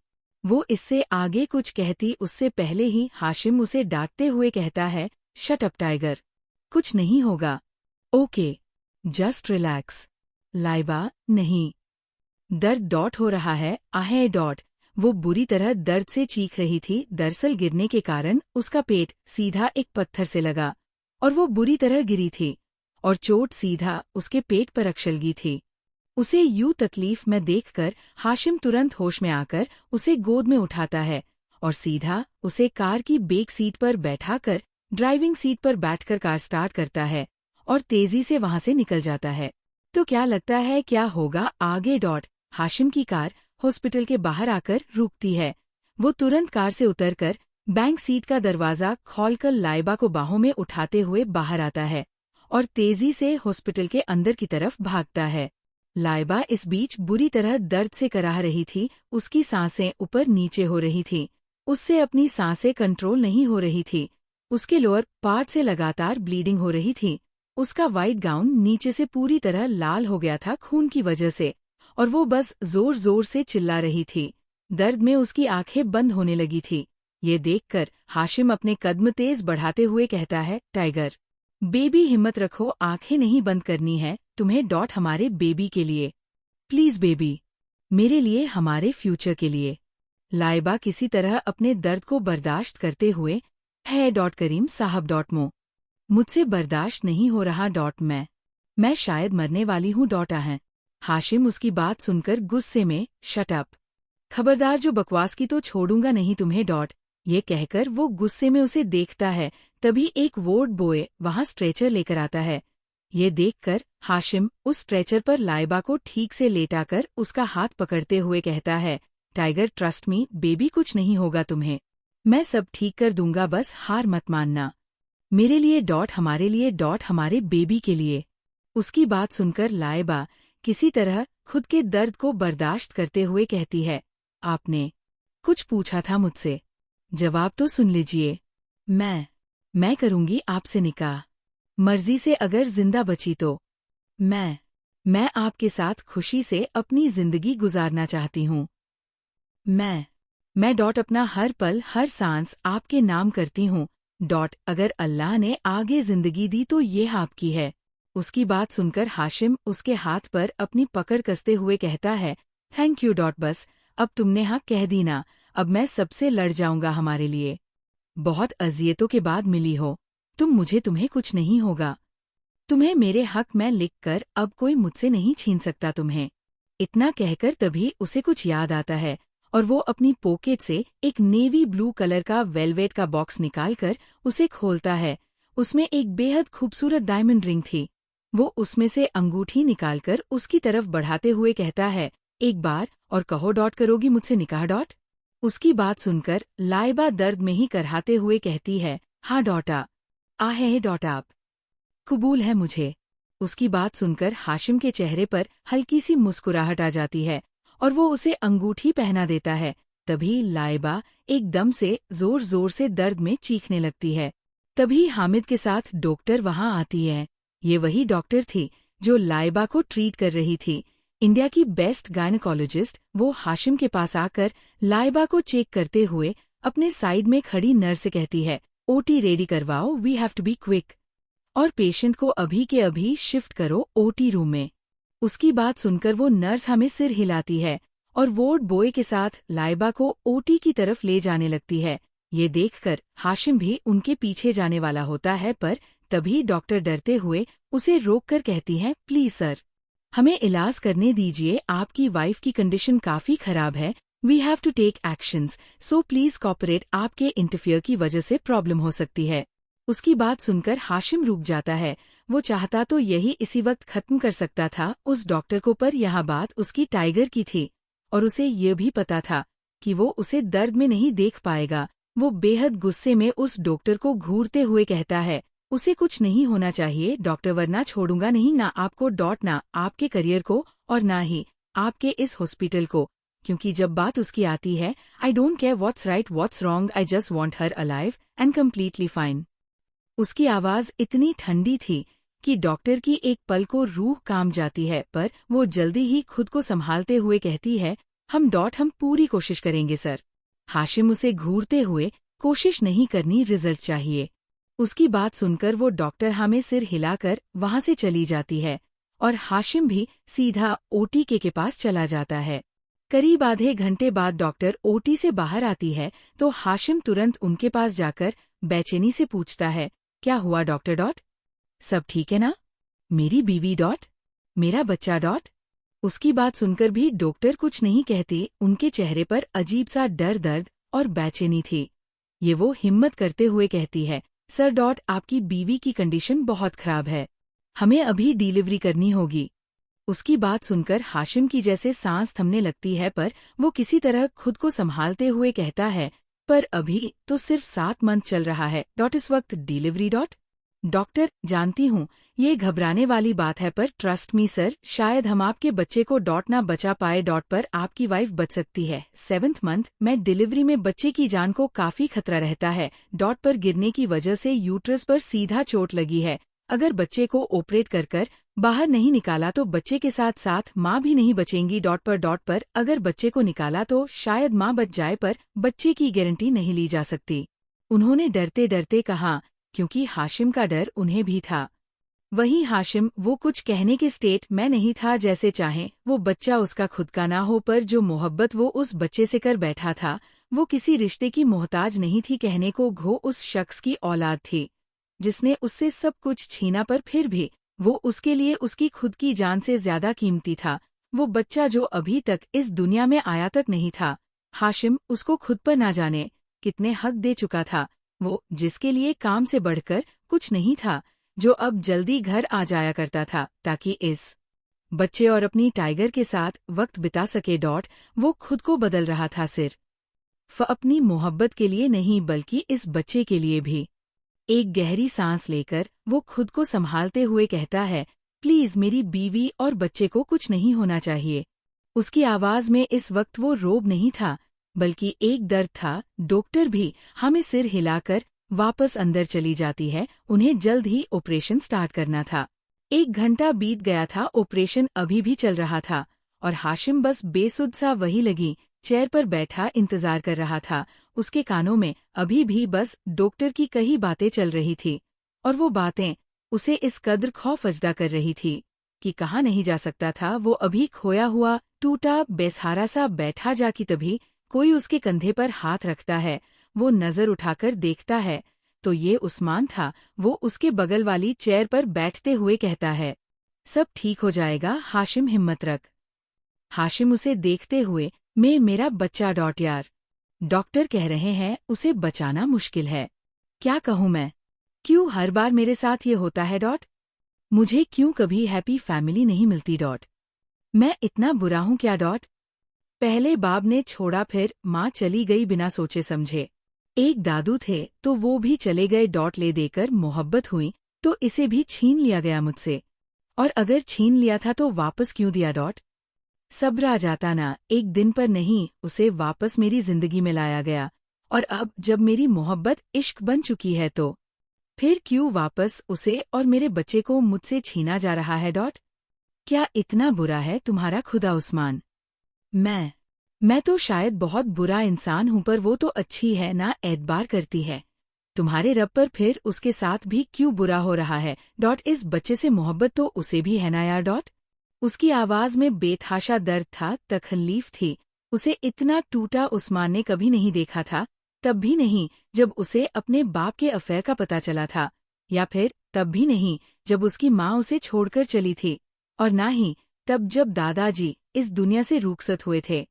वो इससे आगे कुछ कहती उससे पहले ही हाशिम उसे डांटते हुए कहता है, शट अप टाइगर, कुछ नहीं होगा। Okay, just relax. लाइबा, नहीं, दर्द हो रहा है। वो बुरी तरह दर्द से चीख रही थी। दरअसल गिरने के कारण उसका पेट सीधा एक पत्थर से लगा और वो बुरी तरह गिरी थी और चोट सीधा उसके पेट पर अक्षलगी थी। उसे यूं तकलीफ में देखकर हाशिम तुरंत होश में आकर उसे गोद में उठाता है और सीधा उसे कार की बैक सीट पर बैठाकर ड्राइविंग सीट पर बैठकर कार स्टार्ट करता है और तेजी से वहां से निकल जाता है। तो क्या लगता है क्या होगा आगे? हाशिम की कार हॉस्पिटल के बाहर आकर रुकती है। वो तुरंत कार से उतरकर बैंक सीट का दरवाजा खोलकर लाइबा को बाहों में उठाते हुए बाहर आता है और तेजी से हॉस्पिटल के अंदर की तरफ भागता है। लाइबा इस बीच बुरी तरह दर्द से कराह रही थी। उसकी सांसें ऊपर नीचे हो रही थीं। उससे अपनी सांसें कंट्रोल नहीं हो रही थी। उसके लोअर पार्ट से लगातार ब्लीडिंग हो रही थी। उसका वाइट गाउन नीचे से पूरी तरह लाल हो गया था खून की वजह से, और वो बस जोर जोर से चिल्ला रही थी। दर्द में उसकी आंखें बंद होने लगी थी। ये देखकर हाशिम अपने कदम तेज बढ़ाते हुए कहता है, टाइगर बेबी, हिम्मत रखो, आंखें नहीं बंद करनी है तुम्हें। हमारे बेबी के लिए, प्लीज बेबी, मेरे लिए, हमारे फ्यूचर के लिए। लाइबा किसी तरह अपने दर्द को बर्दाश्त करते हुए, है करीम साहब मुझसे बर्दाश्त नहीं हो रहा। मैं शायद मरने वाली हूँ। है हाशिम उसकी बात सुनकर गुस्से में, शट अप, खबरदार, जो बकवास की तो छोड़ूंगा नहीं तुम्हें। ये कहकर वो गुस्से में उसे देखता है। तभी एक वार्ड बॉय वहां स्ट्रेचर लेकर आता है। ये देखकर हाशिम उस स्ट्रेचर पर लाइबा को ठीक से लेटाकर उसका हाथ पकड़ते हुए कहता है, टाइगर ट्रस्ट मी बेबी, कुछ नहीं होगा तुम्हें, मैं सब ठीक कर दूंगा, बस हार मत मानना, मेरे लिए हमारे लिए हमारे बेबी के लिए। उसकी बात सुनकर लाइबा किसी तरह खुद के दर्द को बर्दाश्त करते हुए कहती है, आपने कुछ पूछा था मुझसे, जवाब तो सुन लीजिए। मैं करूंगी आपसे निकाह, मर्जी से, अगर जिंदा बची तो। मैं आपके साथ खुशी से अपनी जिंदगी गुजारना चाहती हूँ। मैं अपना हर पल हर सांस आपके नाम करती हूँ। अगर अल्लाह ने आगे जिंदगी दी तो ये आपकी है। उसकी बात सुनकर हाशिम उसके हाथ पर अपनी पकड़ कसते हुए कहता है, थैंक यू। बस अब तुमने हाँ कह दी ना, अब मैं सबसे लड़ जाऊंगा हमारे लिए। बहुत अजियतों के बाद मिली हो तुम मुझे, तुम्हें कुछ नहीं होगा, तुम्हें मेरे हक में लिखकर अब कोई मुझसे नहीं छीन सकता तुम्हें। इतना कहकर तभी उसे कुछ याद आता है और वो अपनी पॉकेट से एक नेवी ब्लू कलर का वेलवेट का बॉक्स निकालकर उसे खोलता है। उसमें एक बेहद खूबसूरत डायमंड रिंग थी। वो उसमें से अंगूठी निकालकर उसकी तरफ बढ़ाते हुए कहता है, एक बार और कहो, करोगी मुझसे निकाह? उसकी बात सुनकर लाइबा दर्द में ही करहाते हुए कहती है, हाँ आप, कबूल है मुझे। उसकी बात सुनकर हाशिम के चेहरे पर हल्की सी मुस्कुराहट आ जाती है और वो उसे अंगूठी पहना देता है। तभी लाइबा एकदम से जोर जोर से दर्द में चीखने लगती है। तभी हामिद के साथ डॉक्टर वहां आती है। ये वही डॉक्टर थी जो लाइबा को ट्रीट कर रही थी। इंडिया की बेस्ट गायनेकोलॉजिस्ट। वो हाशिम के पास आकर लाइबा को चेक करते हुए अपने साइड में खड़ी नर्स से कहती है, ओटी रेडी करवाओ, we have to be quick, और पेशेंट को अभी के अभी शिफ्ट करो ओटी रूम में। उसकी बात सुनकर वो नर्स हमें सिर हिलाती है और वार्ड बॉय के साथ लाइबा को ओटी की तरफ ले जाने लगती है। ये देखकर हाशिम भी उनके पीछे जाने वाला होता है, पर तभी डॉक्टर डरते हुए उसे रोककर कहती हैं, प्लीज सर, हमें इलाज करने दीजिए, आपकी वाइफ की कंडीशन काफी खराब है, we have to take actions, so please cooperate. आपके इंटरफियर की वजह से प्रॉब्लम हो सकती है। उसकी बात सुनकर हाशिम रुक जाता है। वो चाहता तो यही इसी वक्त खत्म कर सकता था उस डॉक्टर को, पर यह बात उसकी टाइगर की थी और उसे ये भी पता था कि वो उसे दर्द में नहीं देख पाएगा। वो बेहद गुस्से में उस डॉक्टर को घूरते हुए कहता है, उसे कुछ नहीं होना चाहिए डॉक्टर, वरना छोड़ूंगा नहीं ना आपको डॉट, ना आपके करियर को और ना ही आपके इस हॉस्पिटल को। क्योंकि जब बात उसकी आती है, I don't care what's right what's wrong, I just want her alive and completely fine. उसकी आवाज इतनी ठंडी थी कि डॉक्टर की एक पल को रूह काम जाती है, पर वो जल्दी ही खुद को संभालते हुए कहती है, हम पूरी कोशिश करेंगे सर। हाशिम उसे घूरते हुए, कोशिश नहीं करनी, रिजल्ट चाहिए। उसकी बात सुनकर वो डॉक्टर में सिर हिलाकर वहां से चली जाती है और हाशिम भी सीधा ओटीके के पास चला जाता है। करीब आधे घंटे बाद डॉक्टर ओटी से बाहर आती है तो हाशिम तुरंत उनके पास जाकर बेचैनी से पूछता है, क्या हुआ डॉक्टर डॉट? सब ठीक है ना? मेरी बीवी डॉट? मेरा बच्चा डॉट? उसकी बात सुनकर भी डॉक्टर कुछ नहीं कहती। उनके चेहरे पर अजीब सा डर, दर्द और बेचैनी थी। ये वो हिम्मत करते हुए कहती है, सर डॉट, आपकी बीवी की कंडीशन बहुत खराब है, हमें अभी डिलीवरी करनी होगी। उसकी बात सुनकर हाशिम की जैसे सांस थमने लगती है, पर वो किसी तरह खुद को संभालते हुए कहता है, पर अभी तो सिर्फ 7 मंथ चल रहा है डॉट, इस वक्त डिलीवरी डॉट? डॉक्टर, जानती हूँ ये घबराने वाली बात है, पर ट्रस्ट मी सर, शायद हम आपके बच्चे को डॉट ना बचा पाए डॉट, पर आपकी वाइफ बच सकती है। 7th मंथ में डिलीवरी में बच्चे की जान को काफी खतरा रहता है डॉट, पर गिरने की वजह से यूट्रस पर सीधा चोट लगी है। अगर बच्चे को ऑपरेट कर बाहर नहीं निकाला तो बच्चे के साथ साथ माँ भी नहीं बचेंगी डॉट, पर अगर बच्चे को निकाला तो शायद माँ बच जाए, पर बच्चे की गारंटी नहीं ली जा सकती। उन्होंने डरते डरते कहा, क्योंकि हाशिम का डर उन्हें भी था। वहीं हाशिम वो कुछ कहने के स्टेट में नहीं था। जैसे चाहे वो बच्चा उसका खुद का ना हो, पर जो मोहब्बत वो उस बच्चे से कर बैठा था वो किसी रिश्ते की मोहताज नहीं थी। कहने को घो उस शख्स की औलाद थी जिसने उससे सब कुछ छीना, पर फिर भी वो उसके लिए उसकी खुद की जान से ज्यादा कीमती था। वो बच्चा जो अभी तक इस दुनिया में आया तक नहीं था। हाशिम उसको खुद पर ना जाने कितने हक दे चुका था, वो जिसके लिए काम से बढ़कर कुछ नहीं था, जो अब जल्दी घर आ जाया करता था ताकि इस बच्चे और अपनी टाइगर के साथ वक्त बिता सके डॉट। वो खुद को बदल रहा था, सिर्फ अपनी मोहब्बत के लिए नहीं बल्कि इस बच्चे के लिए भी। एक गहरी सांस लेकर वो खुद को संभालते हुए कहता है, प्लीज मेरी बीवी और बच्चे को कुछ नहीं होना चाहिए। उसकी आवाज में इस वक्त वो रोब नहीं था बल्कि एक दर्द था। डॉक्टर भी हमें सिर हिलाकर वापस अंदर चली जाती है। उन्हें जल्द ही ऑपरेशन स्टार्ट करना था। 1 घंटा बीत गया था, ऑपरेशन अभी भी चल रहा था और हाशिम बस बेसुध सा वही लगी चेयर पर बैठा इंतजार कर रहा था। उसके कानों में अभी भी बस डॉक्टर की कही बातें चल रही थी और वो बातें उसे इस कद्र खौफजदा कर रही थी कि कहा नहीं जा सकता था। वो अभी खोया हुआ, टूटा, बेसहारा सा बैठा जा कि तभी कोई उसके कंधे पर हाथ रखता है। वो नजर उठाकर देखता है तो ये उस्मान था। वो उसके बगल वाली चेयर पर बैठते हुए कहता है, सब ठीक हो जाएगा हाशिम, हिम्मत रख। हाशिम उसे देखते हुए, मेरा बच्चा डॉट यार, डॉक्टर कह रहे हैं उसे बचाना मुश्किल है। क्या कहूँ मैं? क्यों हर बार मेरे साथ ये होता है डॉट? मुझे क्यों कभी हैप्पी फैमिली नहीं मिलती डॉट? मैं इतना बुरा हूँ क्या डॉट? पहले बाप ने छोड़ा, फिर माँ चली गई बिना सोचे समझे। एक दादू थे तो वो भी चले गए डॉट। ले देकर मोहब्बत हुई तो इसे भी छीन लिया गया मुझसे, और अगर छीन लिया था तो वापस क्यों दिया डॉट? सब्र आ जाता ना एक दिन पर, नहीं उसे वापस मेरी जिंदगी में लाया गया। और अब जब मेरी मोहब्बत इश्क बन चुकी है तो फिर क्यों वापस उसे और मेरे बच्चे को मुझसे छीना जा रहा है डॉट? क्या इतना बुरा है तुम्हारा खुदा उस्मान? मैं तो शायद बहुत बुरा इंसान हूं, पर वो तो अच्छी है ना, एतबार करती है तुम्हारे रब पर, फिर उसके साथ भी क्यों बुरा हो रहा है डॉट? इस बच्चे से मोहब्बत तो उसे भी है ना यार डॉट? उसकी आवाज में बेतहाशा दर्द था, तकलीफ थी। उसे इतना टूटा उस्मान ने कभी नहीं देखा था, तब भी नहीं जब उसे अपने बाप के अफेयर का पता चला था, या फिर तब भी नहीं जब उसकी माँ उसे छोड़कर चली थी, और ना ही तब जब दादाजी इस दुनिया से रुखसत हुए थे।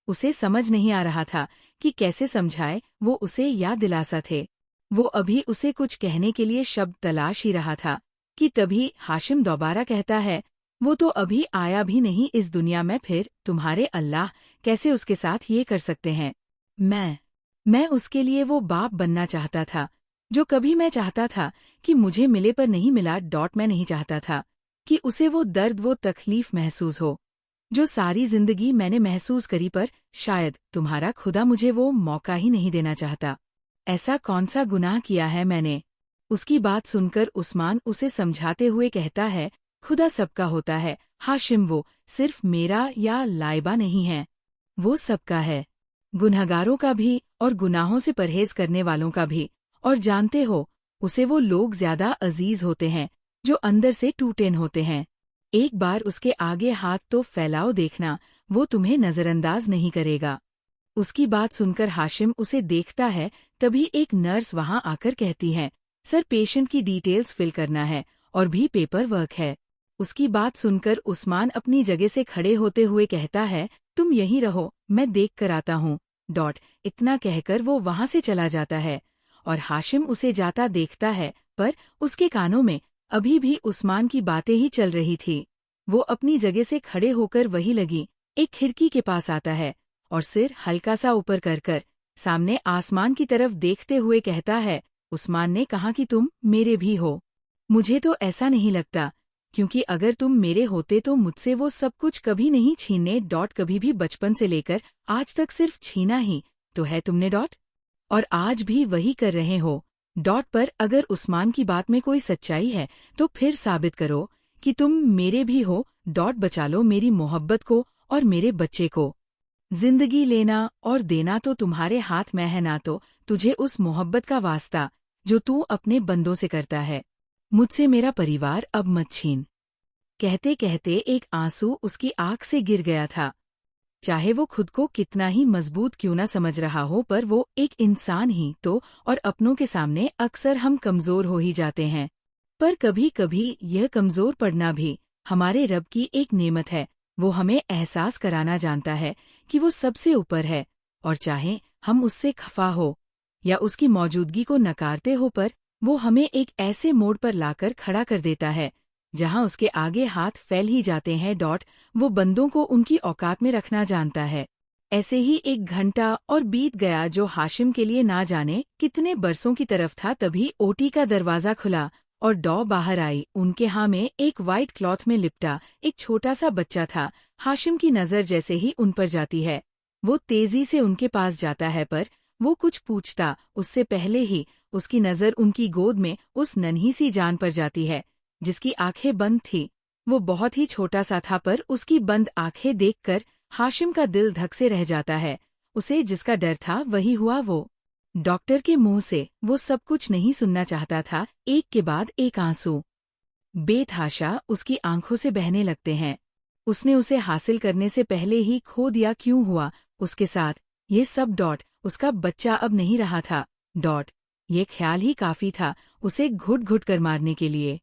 उसे समझ नहीं आ रहा था कि कैसे समझाए वो उसे या दिलासा थे। वो अभी उसे कुछ कहने के लिए शब्द तलाश ही रहा था कि तभी हाशिम दोबारा कहता है, वो तो अभी आया भी नहीं इस दुनिया में, फिर तुम्हारे अल्लाह कैसे उसके साथ ये कर सकते हैं। मैं उसके लिए वो बाप बनना चाहता था जो कभी मैं चाहता था कि मुझे मिले पर नहीं मिला। मैं नहीं चाहता था कि उसे वो दर्द वो तकलीफ महसूस हो जो सारी जिंदगी मैंने महसूस करी, पर शायद तुम्हारा खुदा मुझे वो मौका ही नहीं देना चाहता। ऐसा कौन सा गुनाह किया है मैंने। उसकी बात सुनकर उस्मान उसे समझाते हुए कहता है, खुदा सबका होता है हाशिम, वो सिर्फ मेरा या लाइबा नहीं है, वो सबका है, गुनहगारों का भी और गुनाहों से परहेज करने वालों का भी। और जानते हो, उसे वो लोग ज्यादा अजीज होते हैं जो अंदर से टूटेन होते हैं। एक बार उसके आगे हाथ तो फैलाओ, देखना वो तुम्हें नजरअंदाज नहीं करेगा। उसकी बात सुनकर हाशिम उसे देखता है। तभी एक नर्स वहां आकर कहती है, सर पेशेंट की डिटेल्स फिल करना है और भी पेपर वर्क है। उसकी बात सुनकर उस्मान अपनी जगह से खड़े होते हुए कहता है, तुम यहीं रहो, मैं देख कर आता हूँ। इतना कहकर वो वहां से चला जाता है और हाशिम उसे जाता देखता है, पर उसके कानों में अभी भी उस्मान की बातें ही चल रही थी। वो अपनी जगह से खड़े होकर वही लगी एक खिड़की के पास आता है और सिर हल्का सा ऊपर कर सामने आसमान की तरफ देखते हुए कहता है, उस्मान ने कहा कि तुम मेरे भी हो। मुझे तो ऐसा नहीं लगता, क्योंकि अगर तुम मेरे होते तो मुझसे वो सब कुछ कभी नहीं छीनने। कभी भी बचपन से लेकर आज तक सिर्फ छीना ही तो है तुमने। और आज भी वही कर रहे हो। पर अगर उस्मान की बात में कोई सच्चाई है तो फिर साबित करो कि तुम मेरे भी हो। बचा लो मेरी मोहब्बत को और मेरे बच्चे को। जिंदगी लेना और देना तो तुम्हारे हाथ में है, ना तो तुझे उस मोहब्बत का वास्ता जो तू अपने बंदों से करता है। मुझसे मेरा परिवार अब मत छीन। कहते कहते एक आंसू उसकी आंख से गिर गया था। चाहे वो खुद को कितना ही मजबूत क्यों ना समझ रहा हो, पर वो एक इंसान ही तो, और अपनों के सामने अक्सर हम कमजोर हो ही जाते हैं। पर कभी कभी यह कमजोर पड़ना भी हमारे रब की एक नेमत है। वो हमें एहसास कराना जानता है कि वो सबसे ऊपर है, और चाहे हम उससे खफा हो या उसकी मौजूदगी को नकारते हो, पर वो हमें एक ऐसे मोड़ पर लाकर खड़ा कर देता है जहां उसके आगे हाथ फैल ही जाते हैं। वो बंदों को उनकी औकात में रखना जानता है। ऐसे ही एक घंटा और बीत गया जो हाशिम के लिए ना जाने कितने बरसों की तरफ था। तभी ओटी का दरवाजा खुला और बाहर आई। उनके हाथ में एक वाइट क्लॉथ में लिपटा एक छोटा सा बच्चा था। हाशिम की नजर जैसे ही उन पर जाती है, वो तेजी से उनके पास जाता है, पर वो कुछ पूछता उससे पहले ही उसकी नजर उनकी गोद में उस नन्ही सी जान पर जाती है जिसकी आंखें बंद थी। वो बहुत ही छोटा सा था, पर उसकी बंद आंखें देखकर हाशिम का दिल धक से रह जाता है। उसे जिसका डर था वही हुआ। वो डॉक्टर के मुंह से वो सब कुछ नहीं सुनना चाहता था। एक के बाद एक आंसू बेतहाशा उसकी आंखों से बहने लगते हैं। उसने उसे हासिल करने से पहले ही खो दिया। क्यों हुआ उसके साथ ये सब? उसका बच्चा अब नहीं रहा था। ये ख्याल ही काफी था उसे घुट घुट कर मारने के लिए।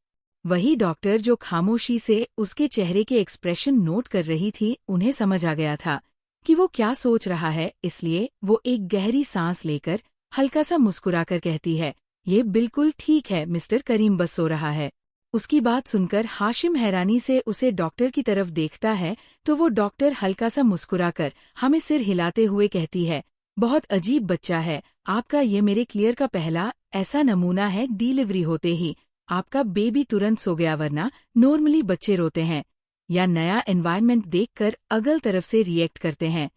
वही डॉक्टर जो खामोशी से उसके चेहरे के एक्सप्रेशन नोट कर रही थी, उन्हें समझ आ गया था कि वो क्या सोच रहा है। इसलिए वो एक गहरी सांस लेकर हल्का सा मुस्कुराकर कहती है, ये बिल्कुल ठीक है मिस्टर करीम, बस सो रहा है। उसकी बात सुनकर हाशिम हैरानी से उसे डॉक्टर की तरफ देखता है तो वो डॉक्टर हल्का सा मुस्कुराकर हमें सिर हिलाते हुए कहती है, बहुत अजीब बच्चा है आपका ये। मेरे क्लियर का पहला ऐसा नमूना है। डिलीवरी होते ही आपका बेबी तुरंत सो गया, वरना नॉर्मली बच्चे रोते हैं या नया एनवायरनमेंट देखकर अगल तरफ से रिएक्ट करते हैं,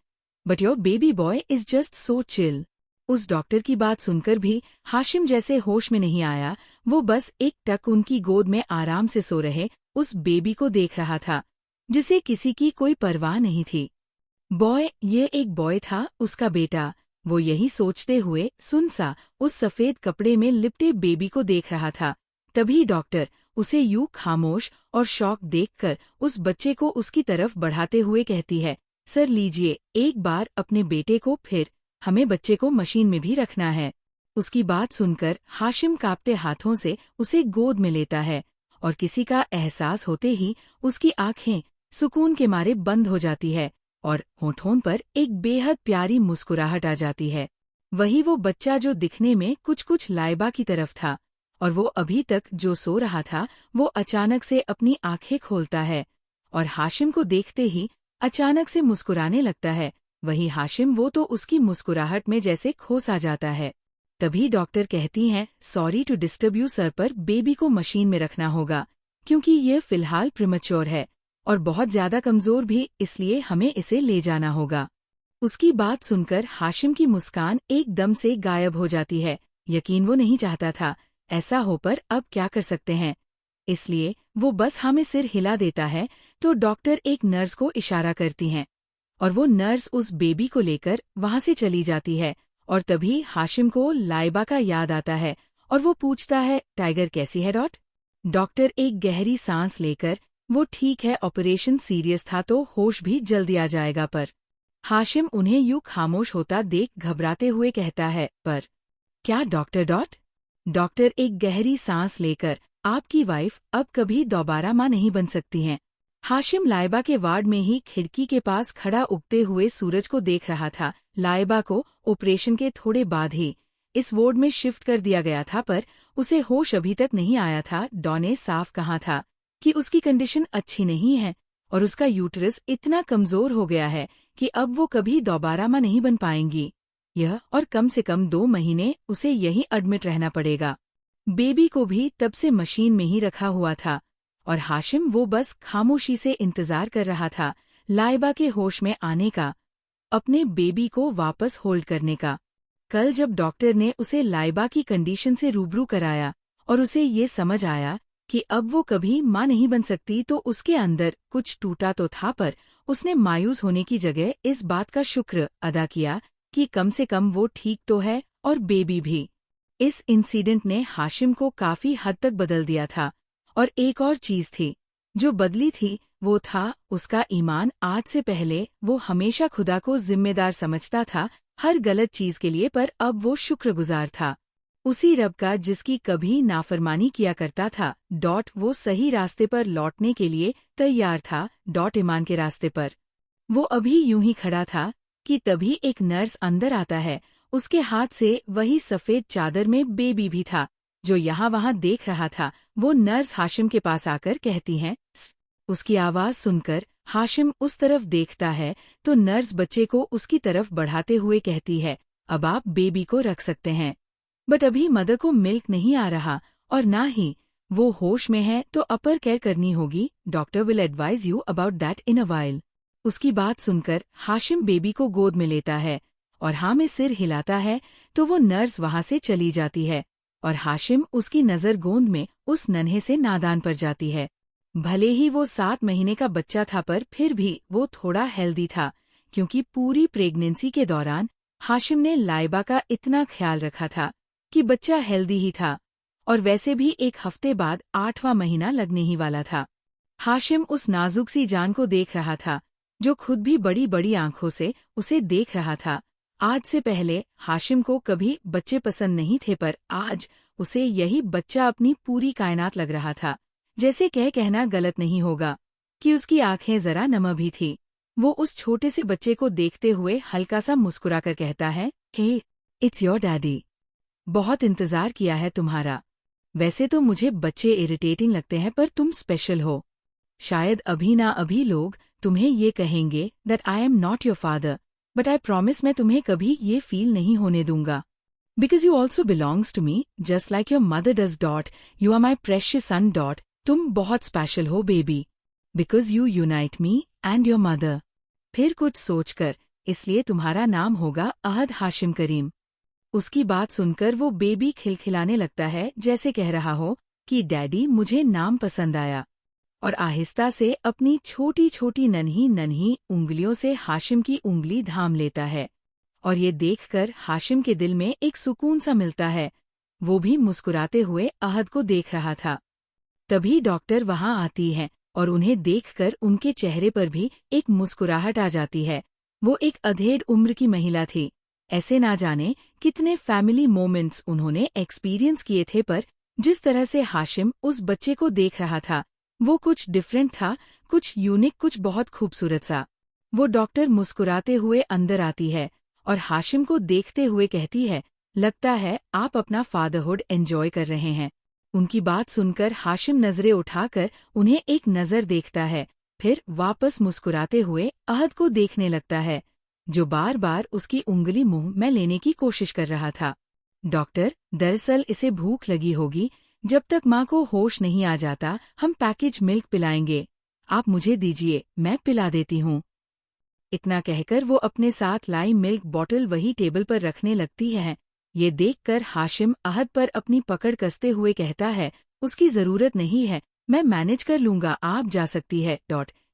but your baby boy is just so chill. उस डॉक्टर की बात सुनकर भी हाशिम जैसे होश में नहीं आया। वो बस एक टक उनकी गोद में आराम से सो रहे उस बेबी को देख रहा था जिसे किसी की कोई परवाह नहीं थी। बॉय, ये एक बॉय था, उसका बेटा। वो यही सोचते हुए सुनसा उस सफेद कपड़े में लिपटे बेबी को देख रहा था। तभी डॉक्टर उसे यूं खामोश और शौक देखकर उस बच्चे को उसकी तरफ बढ़ाते हुए कहती है, सर लीजिए एक बार अपने बेटे को, फिर हमें बच्चे को मशीन में भी रखना है। उसकी बात सुनकर हाशिम कांपते हाथों से उसे गोद में लेता है और किसी का एहसास होते ही उसकी आंखें सुकून के मारे बंद हो जाती है और होठों पर एक बेहद प्यारी मुस्कुराहट आ जाती है। वही वो बच्चा जो दिखने में कुछ लाइबा की तरफ था, और वो अभी तक जो सो रहा था वो अचानक से अपनी आंखें खोलता है और हाशिम को देखते ही अचानक से मुस्कुराने लगता है। वही हाशिम वो तो उसकी मुस्कुराहट में जैसे खो सा जाता है। तभी डॉक्टर कहती हैं, sorry to disturb you sir, पर बेबी को मशीन में रखना होगा क्योंकि ये फिलहाल प्रीमैच्योर है और बहुत ज्यादा कमजोर भी, इसलिए हमें इसे ले जाना होगा। उसकी बात सुनकर हाशिम की मुस्कान एकदम से गायब हो जाती है। यकीन वो नहीं चाहता था ऐसा हो, पर अब क्या कर सकते हैं, इसलिए वो बस हमें सिर हिला देता है। तो डॉक्टर एक नर्स को इशारा करती हैं और वो नर्स उस बेबी को लेकर वहां से चली जाती है। और तभी हाशिम को लाइबा का याद आता है और वो पूछता है, टाइगर कैसी है डॉक्टर एक गहरी सांस लेकर, वो ठीक है, ऑपरेशन सीरियस था तो होश भी जल्दी आ जाएगा। पर हाशिम उन्हें यूं खामोश होता देख घबराते हुए कहता है, पर क्या डॉक्टर एक गहरी सांस लेकर, आपकी वाइफ अब कभी दोबारा मां नहीं बन सकती हैं। हाशिम लाइबा के वार्ड में ही खिड़की के पास खड़ा उगते हुए सूरज को देख रहा था। लाइबा को ऑपरेशन के थोड़े बाद ही इस वार्ड में शिफ्ट कर दिया गया था, पर उसे होश अभी तक नहीं आया था। डॉ ने साफ कहा था कि उसकी कंडीशन अच्छी नहीं है और उसका यूटरस इतना कमजोर हो गया है कि अब वो कभी दोबारा मां नहीं बन पाएंगी। यह और कम से कम 2 महीने उसे यहीं एडमिट रहना पड़ेगा। बेबी को भी तब से मशीन में ही रखा हुआ था और हाशिम वो बस खामोशी से इंतजार कर रहा था लाइबा के होश में आने का, अपने बेबी को वापस होल्ड करने का। कल जब डॉक्टर ने उसे लाइबा की कंडीशन से रूबरू कराया और उसे ये समझ आया कि अब वो कभी मां नहीं बन सकती, तो उसके अंदर कुछ टूटा तो था, पर उसने मायूस होने की जगह इस बात का शुक्र अदा किया कि कम से कम वो ठीक तो है और बेबी भी। इस इंसिडेंट ने हाशिम को काफी हद तक बदल दिया था। और एक और चीज थी जो बदली थी, वो था उसका ईमान। आज से पहले वो हमेशा खुदा को जिम्मेदार समझता था हर गलत चीज के लिए, पर अब वो शुक्रगुजार था उसी रब का जिसकी कभी नाफरमानी किया करता था। वो सही रास्ते पर लौटने के लिए तैयार था, ईमान के रास्ते पर। वो अभी यूं ही खड़ा था कि तभी एक नर्स अंदर आता है। उसके हाथ से वही सफेद चादर में बेबी भी था जो यहाँ वहाँ देख रहा था। वो नर्स हाशिम के पास आकर कहती हैं, उसकी आवाज सुनकर हाशिम उस तरफ देखता है तो नर्स बच्चे को उसकी तरफ बढ़ाते हुए कहती है, अब आप बेबी को रख सकते हैं, बट अभी मदर को मिल्क नहीं आ रहा और ना ही वो होश में है, तो अपर केयर करनी होगी। Doctor will advise you about that in a while. उसकी बात सुनकर हाशिम बेबी को गोद में लेता है और हाँ में सिर हिलाता है, तो वो नर्स वहां से चली जाती है और हाशिम उसकी नजर गोंद में उस नन्हे से नादान पर जाती है। भले ही वो 7 महीने का बच्चा था, पर फिर भी वो थोड़ा हेल्दी था क्योंकि पूरी प्रेगनेंसी के दौरान हाशिम ने लाइबा का इतना ख्याल रखा था कि बच्चा हेल्दी ही था। और वैसे भी 1 हफ्ते बाद 8वां महीना लगने ही वाला था। हाशिम उस नाजुक सी जान को देख रहा था जो खुद भी बड़ी बड़ी आंखों से उसे देख रहा था। आज से पहले हाशिम को कभी बच्चे पसंद नहीं थे, पर आज उसे यही बच्चा अपनी पूरी कायनात लग रहा था। जैसे कहना गलत नहीं होगा कि उसकी आंखें जरा नम भी थी। वो उस छोटे से बच्चे को देखते हुए हल्का सा मुस्कुराकर कहता है, हे इट्स योर डैडी, बहुत इंतजार किया है तुम्हारा। वैसे तो मुझे बच्चे इरिटेटिंग लगते हैं, पर तुम स्पेशल हो। शायद अभी ना अभी लोग तुम्हें ये कहेंगे that I am not your father, but I promise मैं तुम्हें कभी ये फील नहीं होने दूंगा। Because you also belongs to me just like your mother does dot. You are my precious son dot. तुम बहुत स्पेशल हो baby, because you unite me and your mother. फिर कुछ सोचकर, इसलिए तुम्हारा नाम होगा अहद हाशिम करीम। उसकी बात सुनकर वो बेबी खिलखिलाने लगता है, जैसे कह रहा हो कि डैडी मुझे नाम पसंद आया, और आहिस्ता से अपनी छोटी छोटी नन्ही नन्ही उंगलियों से हाशिम की उंगली थाम लेता है। और ये देखकर हाशिम के दिल में एक सुकून सा मिलता है। वो भी मुस्कुराते हुए अहद को देख रहा था। तभी डॉक्टर वहां आती है और उन्हें देखकर उनके चेहरे पर भी एक मुस्कुराहट आ जाती है। वो एक अधेड़ उम्र की महिला थी। ऐसे ना जाने कितने फैमिली मोमेंट्स उन्होंने एक्सपीरियंस किए थे, पर जिस तरह से हाशिम उस बच्चे को देख रहा था वो कुछ डिफरेंट था, कुछ यूनिक, कुछ बहुत खूबसूरत सा। वो डॉक्टर मुस्कुराते हुए अंदर आती है और हाशिम को देखते हुए कहती है, लगता है आप अपना फादरहुड एंजॉय कर रहे हैं। उनकी बात सुनकर हाशिम नजरें उठाकर उन्हें एक नजर देखता है, फिर वापस मुस्कुराते हुए अहद को देखने लगता है, जो बार बार उसकी उंगली मुंह में लेने की कोशिश कर रहा था। डॉक्टर, दरअसल इसे भूख लगी होगी, जब तक माँ को होश नहीं आ जाता हम पैकेज मिल्क पिलाएंगे। आप मुझे दीजिए, मैं पिला देती हूँ। इतना कहकर वो अपने साथ लाई मिल्क बॉटल वही टेबल पर रखने लगती है। ये देखकर हाशिम अहद पर अपनी पकड़ कसते हुए कहता है, उसकी जरूरत नहीं है, मैं मैनेज कर लूंगा, आप जा सकती है।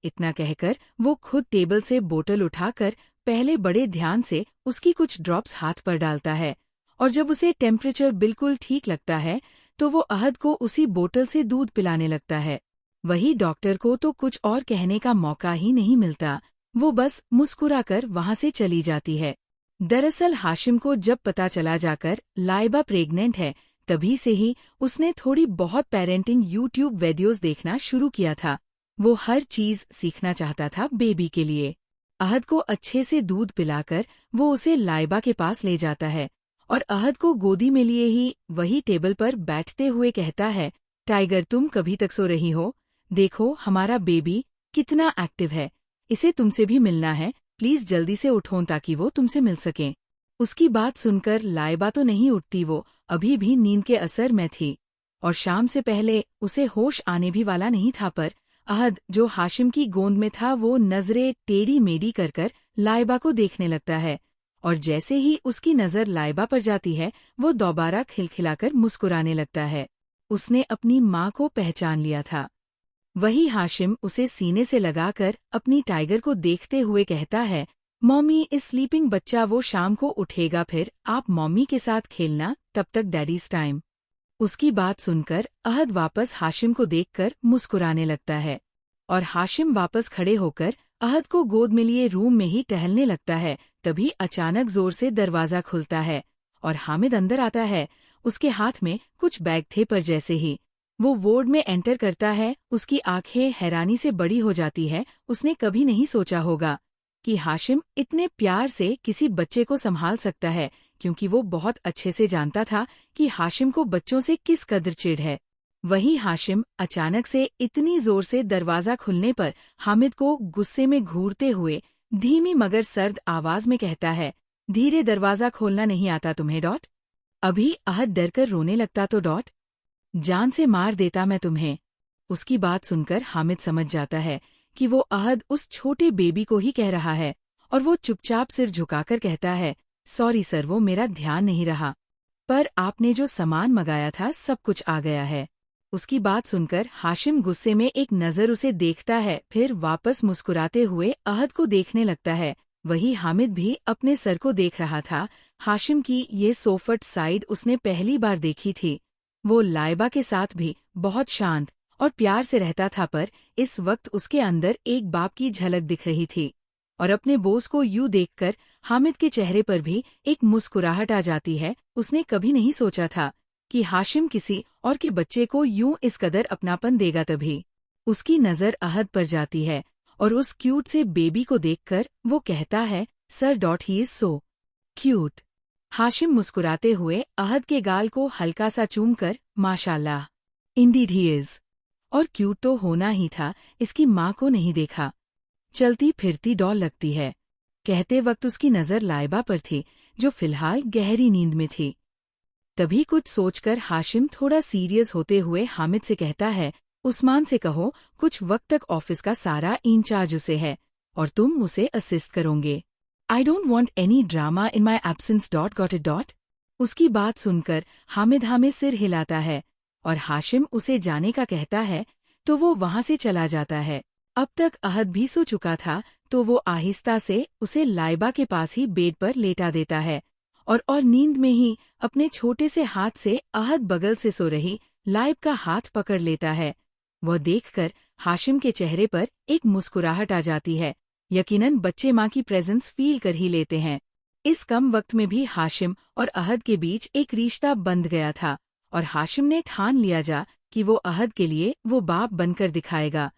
इतना कहकर वो खुद टेबल से बोतल उठाकर पहले बड़े ध्यान से उसकी कुछ ड्रॉप्स हाथ पर डालता है, और जब उसे टेम्परेचर बिल्कुल ठीक लगता है तो वो अहद को उसी बोतल से दूध पिलाने लगता है। वही डॉक्टर को तो कुछ और कहने का मौका ही नहीं मिलता, वो बस मुस्कुराकर वहां से चली जाती है। दरअसल हाशिम को जब पता चला जाकर लाइबा प्रेग्नेंट है, तभी से ही उसने थोड़ी बहुत पेरेंटिंग यूट्यूब वीडियोस देखना शुरू किया था। वो हर चीज सीखना चाहता था बेबी के लिए। अहद को अच्छे से दूध पिलाकर वो उसे लाइबा के पास ले जाता है और अहद को गोदी में लिए ही वही टेबल पर बैठते हुए कहता है, टाइगर तुम कभी तक सो रही हो? देखो हमारा बेबी कितना एक्टिव है, इसे तुमसे भी मिलना है, प्लीज जल्दी से उठो ताकि वो तुमसे मिल सकें। उसकी बात सुनकर लाइबा तो नहीं उठती, वो अभी भी नींद के असर में थी और शाम से पहले उसे होश आने भी वाला नहीं था। पर अहद जो हाशिम की गोंद में था वो नजरें टेढ़ी मेढ़ी कर लाइबा को देखने लगता है, और जैसे ही उसकी नजर लाइबा पर जाती है वो दोबारा खिलखिलाकर मुस्कुराने लगता है। उसने अपनी माँ को पहचान लिया था। वही हाशिम उसे सीने से लगाकर अपनी टाइगर को देखते हुए कहता है, मॉमी इज स्लीपिंग, बच्चा वो शाम को उठेगा, फिर आप मॉमी के साथ खेलना, तब तक डैडीज टाइम। उसकी बात सुनकर अहद वापस हाशिम को देखकर मुस्कुराने लगता है और हाशिम वापस खड़े होकर अहद को गोद में लिए रूम में ही टहलने लगता है। तभी अचानक जोर से दरवाजा खुलता है और हामिद अंदर आता है। उसके हाथ में कुछ बैग थे, पर जैसे ही वो वार्ड में एंटर करता है उसकी आंखें हैरानी से बड़ी हो जाती है। उसने कभी नहीं सोचा होगा कि हाशिम इतने प्यार से किसी बच्चे को संभाल सकता है, क्योंकि वो बहुत अच्छे से जानता था कि हाशिम को बच्चों से किस कदर चिढ़ है। वही हाशिम अचानक से इतनी जोर से दरवाजा खुलने पर हामिद को गुस्से में घूरते हुए धीमी मगर सर्द आवाज में कहता है, धीरे दरवाजा खोलना नहीं आता तुम्हें? अभी अहद डरकर रोने लगता तो जान से मार देता मैं तुम्हें। उसकी बात सुनकर हामिद समझ जाता है कि वो अहद उस छोटे बेबी को ही कह रहा है, और वो चुपचाप सिर झुकाकर कहता है, सॉरी सर, वो मेरा ध्यान नहीं रहा, पर आपने जो सामान मंगाया था सब कुछ आ गया है। उसकी बात सुनकर हाशिम गुस्से में एक नजर उसे देखता है, फिर वापस मुस्कुराते हुए अहद को देखने लगता है। वही हामिद भी अपने सर को देख रहा था। हाशिम की ये सोफट साइड उसने पहली बार देखी थी। वो लाइबा के साथ भी बहुत शांत और प्यार से रहता था, पर इस वक्त उसके अंदर एक बाप की झलक दिख रही थी, और अपने बोस को यूं देखकर हामिद के चेहरे पर भी एक मुस्कुराहट आ जाती है। उसने कभी नहीं सोचा था कि हाशिम किसी और के बच्चे को यूं इस कदर अपनापन देगा। तभी उसकी नजर अहद पर जाती है और उस क्यूट से बेबी को देखकर वो कहता है, sir he is so cute. Hashim मुस्कुराते हुए अहद के गाल को हल्का सा चूमकर, माशाल्लाह, इंडीड ही इज, और क्यूट तो होना ही था, इसकी माँ को नहीं देखा, चलती फिरती डॉल लगती है। कहते वक्त उसकी नजर लाइबा पर थी, जो फिलहाल गहरी नींद में थी। तभी कुछ सोचकर हाशिम थोड़ा सीरियस होते हुए हामिद से कहता है, उस्मान से कहो कुछ वक्त तक ऑफिस का सारा इंचार्ज उसे है और तुम उसे असिस्ट करोगे। I don't want any drama in my absence. Got it? उसकी बात सुनकर हामिद सिर हिलाता है और हाशिम उसे जाने का कहता है तो वो वहां से चला जाता है। अब तक अहद भी सो चुका था, तो वो आहिस्ता से उसे लाइबा के पास ही बेड पर लेटा देता है और नींद में ही अपने छोटे से हाथ से अहद बगल से सो रही लाइब का हाथ पकड़ लेता है। वह देखकर हाशिम के चेहरे पर एक मुस्कुराहट आ जाती है। यकीनन बच्चे माँ की प्रेजेंस फील कर ही लेते हैं। इस कम वक्त में भी हाशिम और अहद के बीच एक रिश्ता बंध गया था और हाशिम ने ठान लिया कि वो अहद के लिए वो बाप बनकर दिखाएगा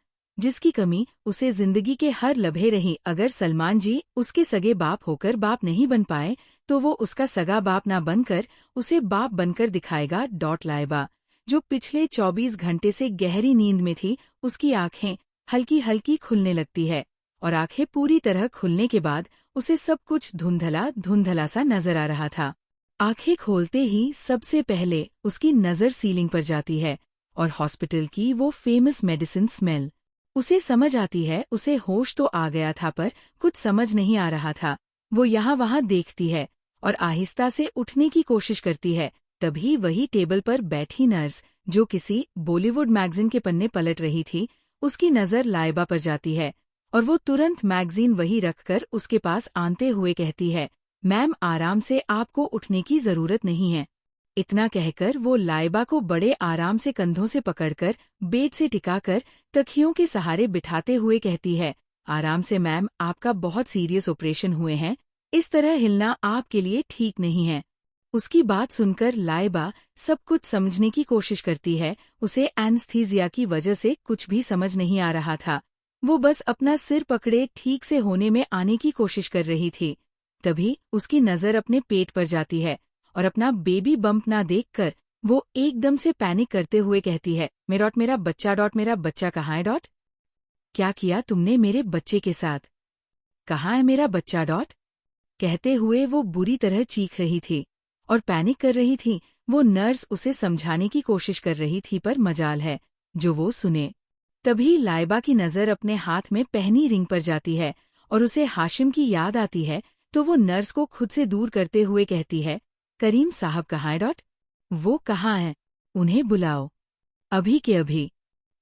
जिसकी कमी उसे जिंदगी के हर लम्हे रही। अगर सलमान जी उसके सगे बाप होकर बाप नहीं बन पाए तो वो उसका सगा बाप ना बनकर उसे बाप बनकर दिखाएगा। लाइबा, जो पिछले 24 घंटे से गहरी नींद में थी, उसकी आंखें हल्की हल्की खुलने लगती है और आंखें पूरी तरह खुलने के बाद उसे सब कुछ धुंधला धुंधला सा नजर आ रहा था। आंखें खोलते ही सबसे पहले उसकी नजर सीलिंग पर जाती है और हॉस्पिटल की वो फेमस मेडिसिन स्मेल उसे समझ आती है। उसे होश तो आ गया था पर कुछ समझ नहीं आ रहा था। वो यहाँ वहाँ देखती है और आहिस्ता से उठने की कोशिश करती है। तभी वही टेबल पर बैठी नर्स, जो किसी बॉलीवुड मैगजीन के पन्ने पलट रही थी, उसकी नजर लाइबा पर जाती है और वो तुरंत मैगजीन वही रखकर उसके पास आते हुए कहती है, मैम आराम से, आपको उठने की जरूरत नहीं है। इतना कहकर वो लाइबा को बड़े आराम से कंधों से पकड़कर बेड से टिकाकर तकियों के सहारे बिठाते हुए कहती है, आराम से मैम, आपका बहुत सीरियस ऑपरेशन हुए हैं, इस तरह हिलना आपके लिए ठीक नहीं है। उसकी बात सुनकर लाइबा सब कुछ समझने की कोशिश करती है। उसे एनेस्थीसिया की वजह से कुछ भी समझ नहीं आ रहा था। वो बस अपना सिर पकड़े ठीक से होने में आने की कोशिश कर रही थी। तभी उसकी नजर अपने पेट पर जाती है और अपना बेबी बम्प ना देखकर वो एकदम से पैनिक करते हुए कहती है, मेरा बच्चा कहाँ है? क्या किया तुमने मेरे बच्चे के साथ? कहाँ है मेरा बच्चा? कहते हुए वो बुरी तरह चीख रही थी और पैनिक कर रही थी। वो नर्स उसे समझाने की कोशिश कर रही थी पर मजाल है जो वो सुने। तभी लाइबा की नजर अपने हाथ में पहनी रिंग पर जाती है और उसे हाशिम की याद आती है। तो वो नर्स को खुद से दूर करते हुए कहती है, करीम साहब कहाँ है? वो कहाँ है? उन्हें बुलाओ, अभी के अभी।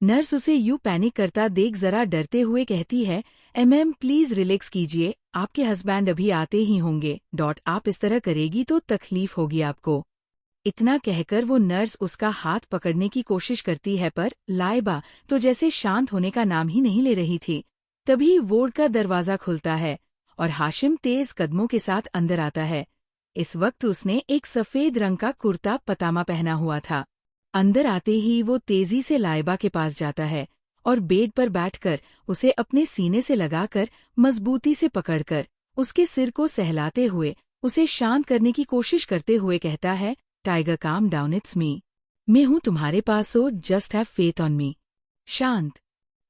नर्स उसे यूं पैनिक करता देख जरा डरते हुए कहती है, एमएम प्लीज रिलैक्स कीजिए, आपके हस्बैंड अभी आते ही होंगे। आप इस तरह करेगी तो तकलीफ होगी आपको। इतना कहकर वो नर्स उसका हाथ पकड़ने की कोशिश करती है पर लाइबा तो जैसे शांत होने का नाम ही नहीं ले रही थी। तभी वार्ड का दरवाजा खुलता है और हाशिम तेज कदमों के साथ अंदर आता है। इस वक्त उसने एक सफेद रंग का कुर्ता पतामा पहना हुआ था। अंदर आते ही वो तेजी से लाइबा के पास जाता है और बेड पर बैठकर उसे अपने सीने से लगाकर मजबूती से पकड़कर उसके सिर को सहलाते हुए उसे शांत करने की कोशिश करते हुए कहता है, tiger calm down, it's me. मैं हूँ तुम्हारे पास, so just have faith on me. शांत,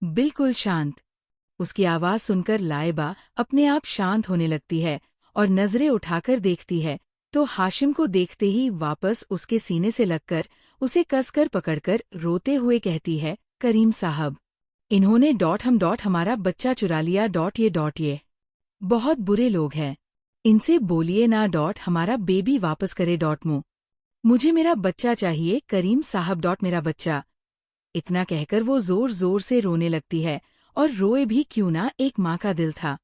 बिल्कुल शांत। उसकी आवाज सुनकर लाइबा अपने आप शांत होने लगती है और नजरें उठाकर देखती है तो हाशिम को देखते ही वापस उसके सीने से लगकर उसे कसकर पकड़कर रोते हुए कहती है, करीम साहब, इन्होंने हमारा बच्चा चुरा लिया। ये बहुत बुरे लोग हैं, इनसे बोलिए ना। हमारा बेबी वापस करे। मुझे मेरा बच्चा चाहिए करीम साहब। मेरा बच्चा। इतना कहकर वो जोर जोर से रोने लगती है और रोए भी क्यों ना, एक माँ का दिल था।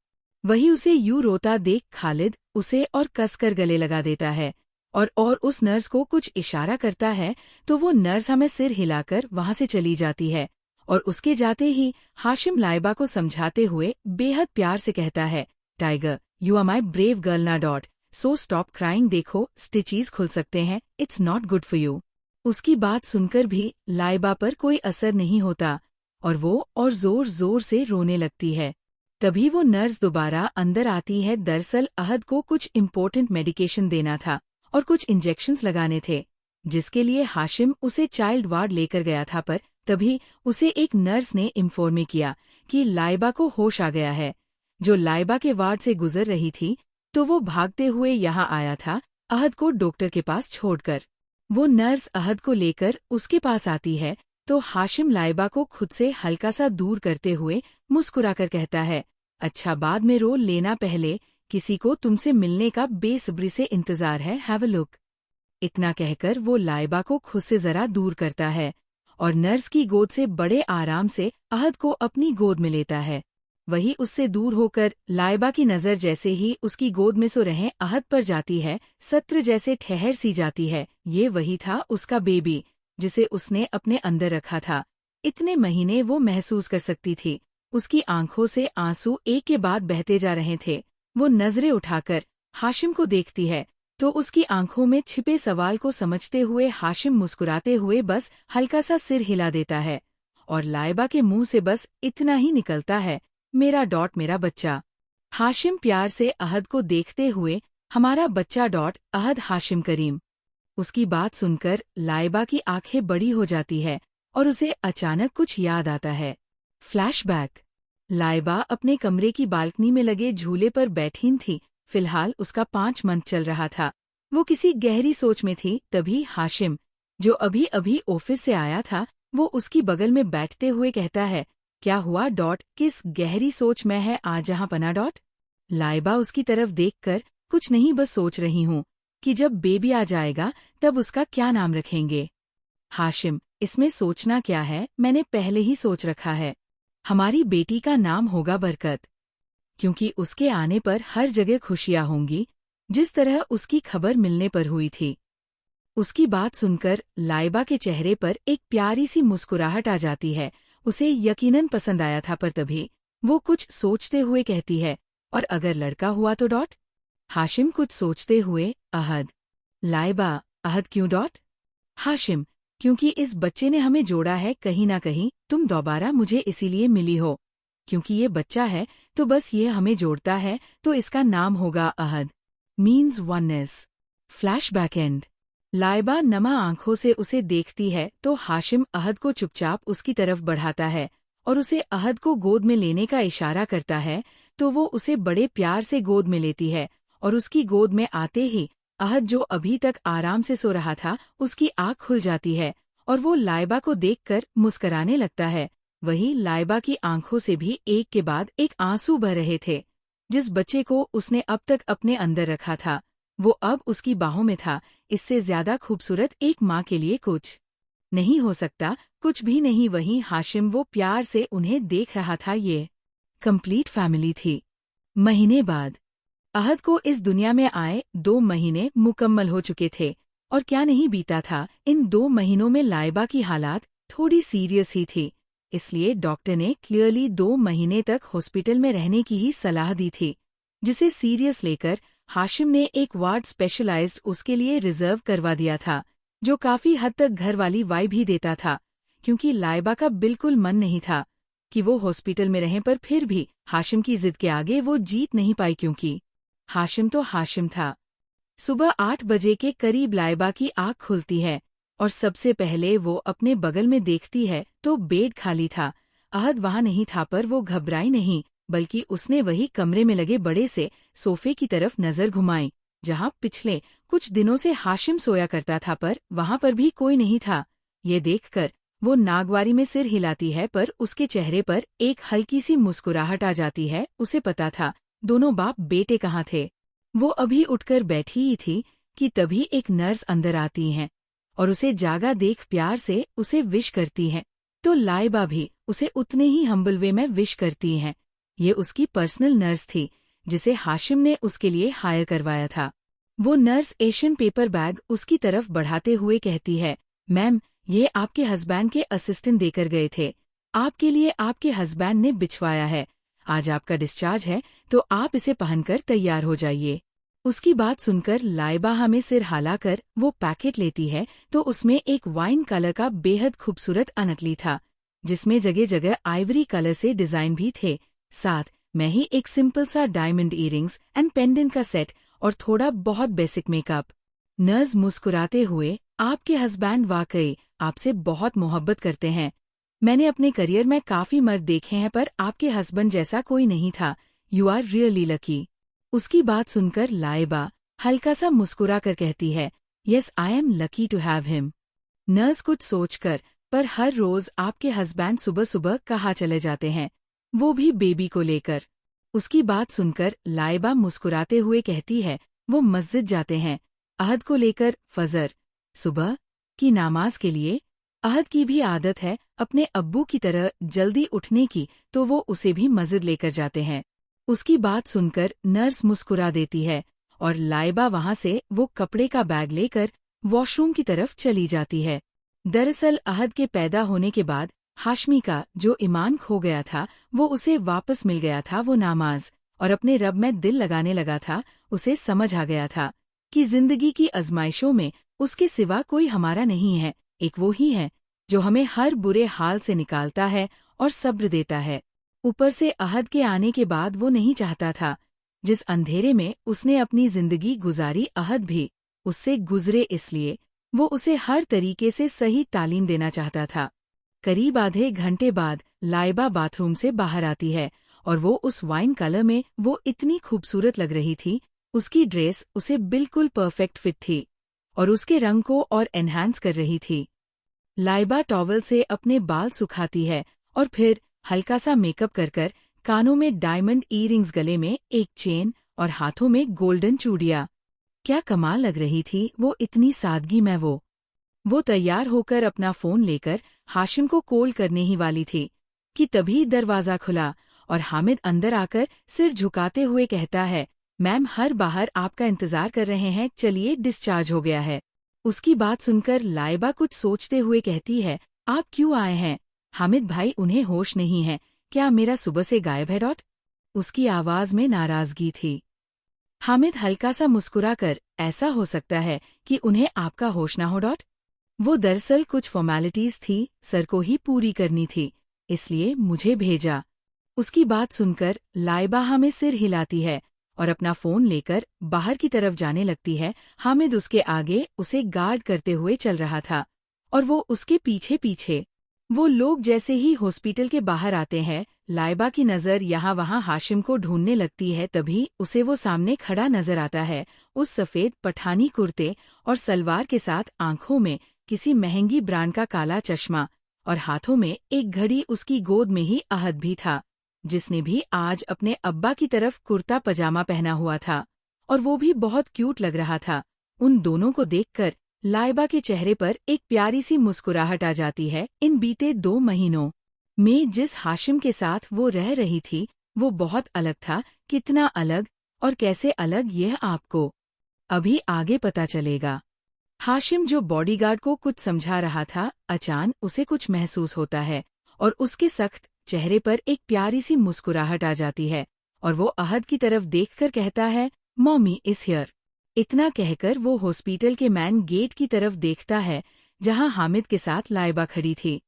वही उसे यूं रोता देख खालिद उसे और कसकर गले लगा देता है और उस नर्स को कुछ इशारा करता है तो वो नर्स हमें सिर हिलाकर वहां से चली जाती है और उसके जाते ही हाशिम लाइबा को समझाते हुए बेहद प्यार से कहता है, Tiger you are my brave girl ना। सो स्टॉप क्राइंग, देखो स्टिचीज खुल सकते हैं, it's not good for you. उसकी बात सुनकर भी लाइबा पर कोई असर नहीं होता और वो और जोर जोर से रोने लगती है। तभी वो नर्स दोबारा अंदर आती है। दरअसल अहद को कुछ इम्पोर्टेंट मेडिकेशन देना था और कुछ इंजेक्शंस लगाने थे, जिसके लिए हाशिम उसे चाइल्ड वार्ड लेकर गया था। पर तभी उसे एक नर्स ने इन्फॉर्म किया कि लाइबा को होश आ गया है। जो लाइबा के वार्ड से गुजर रही थी तो वो भागते हुए यहाँ आया था अहद को डॉक्टर के पास छोड़कर। वो नर्स अहद को लेकर उसके पास आती है तो हाशिम लाइबा को खुद से हल्का सा दूर करते हुए मुस्कुराकर कहता है, अच्छा बाद में रो लेना, पहले किसी को तुमसे मिलने का बेसब्री से इंतजार है, हैव अ लुक। इतना कहकर वो लाइबा को खुद से जरा दूर करता है और नर्स की गोद से बड़े आराम से अहद को अपनी गोद में लेता है। वही उससे दूर होकर लाइबा की नजर जैसे ही उसकी गोद में सो रहे अहद पर जाती है, सत्र जैसे ठहर सी जाती है। ये वही था उसका बेबी जिसे उसने अपने अंदर रखा था। इतने महीने वो महसूस कर सकती थी। उसकी आंखों से आंसू एक के बाद बहते जा रहे थे। वो नजरें उठाकर हाशिम को देखती है तो उसकी आंखों में छिपे सवाल को समझते हुए हाशिम मुस्कुराते हुए बस हल्का सा सिर हिला देता है और लाइबा के मुंह से बस इतना ही निकलता है, मेरा डॉट मेरा बच्चा। हाशिम प्यार से अहद को देखते हुए, हमारा बच्चा डॉट अहद हाशिम करीम। उसकी बात सुनकर लाइबा की आंखें बड़ी हो जाती है और उसे अचानक कुछ याद आता है। फ्लैशबैक। लाइबा अपने कमरे की बालकनी में लगे झूले पर बैठी थी। फिलहाल उसका 5 मंथ चल रहा था। वो किसी गहरी सोच में थी, तभी हाशिम, जो अभी अभी ऑफिस से आया था, वो उसकी बगल में बैठते हुए कहता है, क्या हुआ डॉट, किस गहरी सोच में है आज जहाँ पना डॉट? लाइबा उसकी तरफ देखकर, कुछ नहीं बस सोच रही हूँ कि जब बेबी आ जाएगा तब उसका क्या नाम रखेंगे। हाशिम, इसमें सोचना क्या है, मैंने पहले ही सोच रखा है। हमारी बेटी का नाम होगा बरकत, क्योंकि उसके आने पर हर जगह खुशियां होंगी, जिस तरह उसकी खबर मिलने पर हुई थी। उसकी बात सुनकर लाइबा के चेहरे पर एक प्यारी सी मुस्कुराहट आ जाती है। उसे यकीनन पसंद आया था, पर तभी वो कुछ सोचते हुए कहती है, और अगर लड़का हुआ तो डॉट? हाशिम कुछ सोचते हुए, अहद। लाइबा, अहद क्यों डॉट? हाशिम, क्योंकि इस बच्चे ने हमें जोड़ा है, कहीं ना कहीं तुम दोबारा मुझे इसीलिए मिली हो, क्योंकि ये बच्चा है तो बस ये हमें जोड़ता है, तो इसका नाम होगा Ahad, means oneness. Flashback end. Laiba नमा आंखों से उसे देखती है तो हाशिम अहद को चुपचाप उसकी तरफ बढ़ाता है और उसे अहद को गोद में लेने का इशारा करता है, तो वो उसे बड़े प्यार से गोद में लेती है और उसकी गोद में आते ही अहद, जो अभी तक आराम से सो रहा था, उसकी आँख खुल जाती है और वो लाइबा को देखकर मुस्कराने लगता है। वहीं लाइबा की आंखों से भी एक के बाद एक आंसू बह रहे थे। जिस बच्चे को उसने अब तक अपने अंदर रखा था, वो अब उसकी बाहों में था। इससे ज्यादा खूबसूरत एक माँ के लिए कुछ नहीं हो सकता, कुछ भी नहीं। वहीं हाशिम, वो प्यार से उन्हें देख रहा था। ये कंप्लीट फैमिली थी। महीने बाद अहद को इस दुनिया में आए 2 महीने मुकम्मल हो चुके थे, और क्या नहीं बीता था। इन 2 महीनों में लाइबा की हालात थोड़ी सीरियस ही थी, इसलिए डॉक्टर ने क्लियरली 2 महीने तक हॉस्पिटल में रहने की ही सलाह दी थी, जिसे सीरियस लेकर हाशिम ने एक वार्ड स्पेशलाइज्ड उसके लिए रिजर्व करवा दिया था, जो काफी हद तक घर वाली वाइब ही देता था, क्योंकि लाइबा का बिल्कुल मन नहीं था कि वो हॉस्पिटल में रहें, पर फिर भी हाशिम की जिद के आगे वो जीत नहीं पाई, क्योंकि हाशिम तो हाशिम था। सुबह 8 बजे के करीब लाइबा की आँख खुलती है और सबसे पहले वो अपने बगल में देखती है तो बेड खाली था। अहद वहाँ नहीं था, पर वो घबराई नहीं, बल्कि उसने वही कमरे में लगे बड़े से सोफे की तरफ नजर घुमाई, जहाँ पिछले कुछ दिनों से हाशिम सोया करता था, पर वहाँ पर भी कोई नहीं था। ये देखकर वो नागवारी में सिर हिलाती है, पर उसके चेहरे पर एक हल्की सी मुस्कुराहट आ जाती है। उसे पता था दोनों बाप बेटे कहाँ थे। वो अभी उठकर बैठी ही थी कि तभी एक नर्स अंदर आती हैं और उसे जागा देख प्यार से उसे विश करती हैं, तो लाइबा भी उसे उतने ही हम्बल वे में विश करती हैं। ये उसकी पर्सनल नर्स थी, जिसे हाशिम ने उसके लिए हायर करवाया था। वो नर्स एशियन पेपर बैग उसकी तरफ बढ़ाते हुए कहती है, मैम, ये आपके हस्बैंड के असिस्टेंट देकर गए थे, आपके लिए आपके हस्बैंड ने बिछवाया है। आज आपका डिस्चार्ज है, तो आप इसे पहनकर तैयार हो जाइए। उसकी बात सुनकर लाइबा हमें सिर हिलाकर वो पैकेट लेती है, तो उसमें एक वाइन कलर का बेहद खूबसूरत अनकली था, जिसमें जगह जगह आइवरी कलर से डिजाइन भी थे। साथ में ही एक सिंपल सा डायमंड ईयरिंग्स एंड पेंडेंट का सेट और थोड़ा बहुत बेसिक मेकअप। नर्स मुस्कुराते हुए, आपके हस्बैंड वाकई आपसे बहुत मोहब्बत करते हैं। मैंने अपने करियर में काफी मर्द देखे हैं, पर आपके हस्बैंड जैसा कोई नहीं था। You are really lucky. उसकी बात सुनकर लाइबा हल्का सा मुस्कुरा कर कहती है, yes I am lucky to have him. Nurse कुछ सोचकर, पर हर रोज आपके हस्बैंड सुबह सुबह कहाँ चले जाते हैं, वो भी बेबी को लेकर? उसकी बात सुनकर लाइबा मुस्कुराते हुए कहती है, वो मस्जिद जाते हैं, अहद को लेकर फजर सुबह की नमाज के लिए। अहद की भी आदत है अपने अब्बू की तरह जल्दी उठने की, तो वो उसे भी मस्जिद लेकर जाते हैं। उसकी बात सुनकर नर्स मुस्कुरा देती है और लाइबा वहाँ से वो कपड़े का बैग लेकर वॉशरूम की तरफ चली जाती है। दरअसल अहद के पैदा होने के बाद हाशमी का जो ईमान खो गया था, वो उसे वापस मिल गया था। वो नमाज और अपने रब में दिल लगाने लगा था। उसे समझ आ गया था कि जिंदगी की आजमाइशों में उसके सिवा कोई हमारा नहीं है, एक वो ही है जो हमें हर बुरे हाल से निकालता है और सब्र देता है। ऊपर से अहद के आने के बाद वो नहीं चाहता था जिस अंधेरे में उसने अपनी जिंदगी गुजारी अहद भी उससे गुजरे, इसलिए वो उसे हर तरीके से सही तालीम देना चाहता था। करीब आधे घंटे बाद लाइबा बाथरूम से बाहर आती है और वो उस वाइन कलर में वो इतनी खूबसूरत लग रही थी। उसकी ड्रेस उसे बिल्कुल परफेक्ट फिट थी और उसके रंग को और एनहांस कर रही थी। लाइबा टॉवल से अपने बाल सुखाती है और फिर हल्का सा मेकअप कर कानों में डायमंड ईयरिंग्स, गले में एक चेन और हाथों में गोल्डन चूड़ियां। क्या कमाल लग रही थी वो इतनी सादगी में। वो तैयार होकर अपना फोन लेकर हाशिम को कॉल करने ही वाली थी कि तभी दरवाज़ा खुला और हामिद अंदर आकर सिर झुकाते हुए कहता है, मैम हर बाहर आपका इंतजार कर रहे हैं, चलिए डिस्चार्ज हो गया है। उसकी बात सुनकर लाइबा कुछ सोचते हुए कहती है, आप क्यों आए हैं? हामिद भाई उन्हें होश नहीं है क्या? मेरा सुबह से गायब है डॉट। उसकी आवाज में नाराजगी थी। हामिद हल्का सा मुस्कुराकर, ऐसा हो सकता है कि उन्हें आपका होश ना हो डॉट। वो दरअसल कुछ फॉर्मेलिटीज थी, सर को ही पूरी करनी थी, इसलिए मुझे भेजा। उसकी बात सुनकर लाइबा हमें सिर हिलाती है और अपना फोन लेकर बाहर की तरफ जाने लगती है। हामिद उसके आगे उसे गार्ड करते हुए चल रहा था और वो उसके पीछे पीछे। वो लोग जैसे ही हॉस्पिटल के बाहर आते हैं, लाइबा की नज़र यहाँ वहाँ हाशिम को ढूंढने लगती है। तभी उसे वो सामने खड़ा नजर आता है, उस सफ़ेद पठानी कुर्ते और सलवार के साथ, आंखों में किसी महंगी ब्रांड का काला चश्मा और हाथों में एक घड़ी। उसकी गोद में ही अहद भी था, जिसने भी आज अपने अब्बा की तरफ कुर्ता पजामा पहना हुआ था और वो भी बहुत क्यूट लग रहा था। उन दोनों को देखकर लाइबा के चेहरे पर एक प्यारी सी मुस्कुराहट आ जाती है। इन बीते 2 महीनों में जिस हाशिम के साथ वो रह रही थी वो बहुत अलग था। कितना अलग और कैसे अलग, यह आपको अभी आगे पता चलेगा। हाशिम जो बॉडीगार्ड को कुछ समझा रहा था, अचानक उसे कुछ महसूस होता है और उसके सख्त चेहरे पर एक प्यारी सी मुस्कुराहट आ जाती है और वो अहद की तरफ देखकर कहता है, मॉमी इज हियर। इतना कहकर वो हॉस्पिटल के मैन गेट की तरफ देखता है जहां हामिद के साथ लाइबा खड़ी थी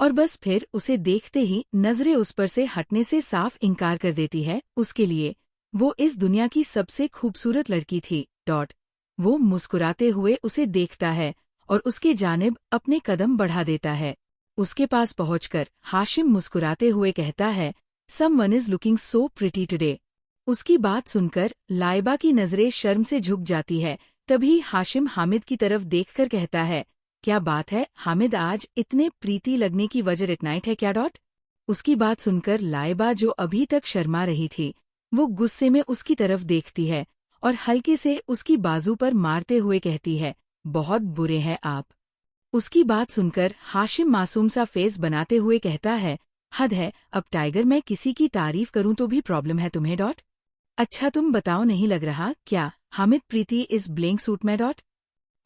और बस फिर उसे देखते ही नजरें उस पर से हटने से साफ इनकार कर देती है। उसके लिए वो इस दुनिया की सबसे खूबसूरत लड़की थी डॉट। वो मुस्कुराते हुए उसे देखता है और उसके जानिब अपने कदम बढ़ा देता है। उसके पास पहुंचकर हाशिम मुस्कुराते हुए कहता है, someone is looking so pretty today. उसकी बात सुनकर लाइबा की नजरें शर्म से झुक जाती है। तभी हाशिम हामिद की तरफ देखकर कहता है, क्या बात है हामिद, आज इतने प्रीति लगने की वजह इट नाइट है क्या डॉट। उसकी बात सुनकर लाइबा जो अभी तक शर्मा रही थी वो गुस्से में उसकी तरफ देखती है और हल्के से उसकी बाजू पर मारते हुए कहती है, बहुत बुरे हैं आप। उसकी बात सुनकर हाशिम मासूम सा फेस बनाते हुए कहता है, हद है, अब टाइगर मैं किसी की तारीफ करूं तो भी प्रॉब्लम है तुम्हें डॉट। अच्छा तुम बताओ, नहीं लग रहा क्या हामिद प्रीति इस ब्लैंक सूट में डॉट।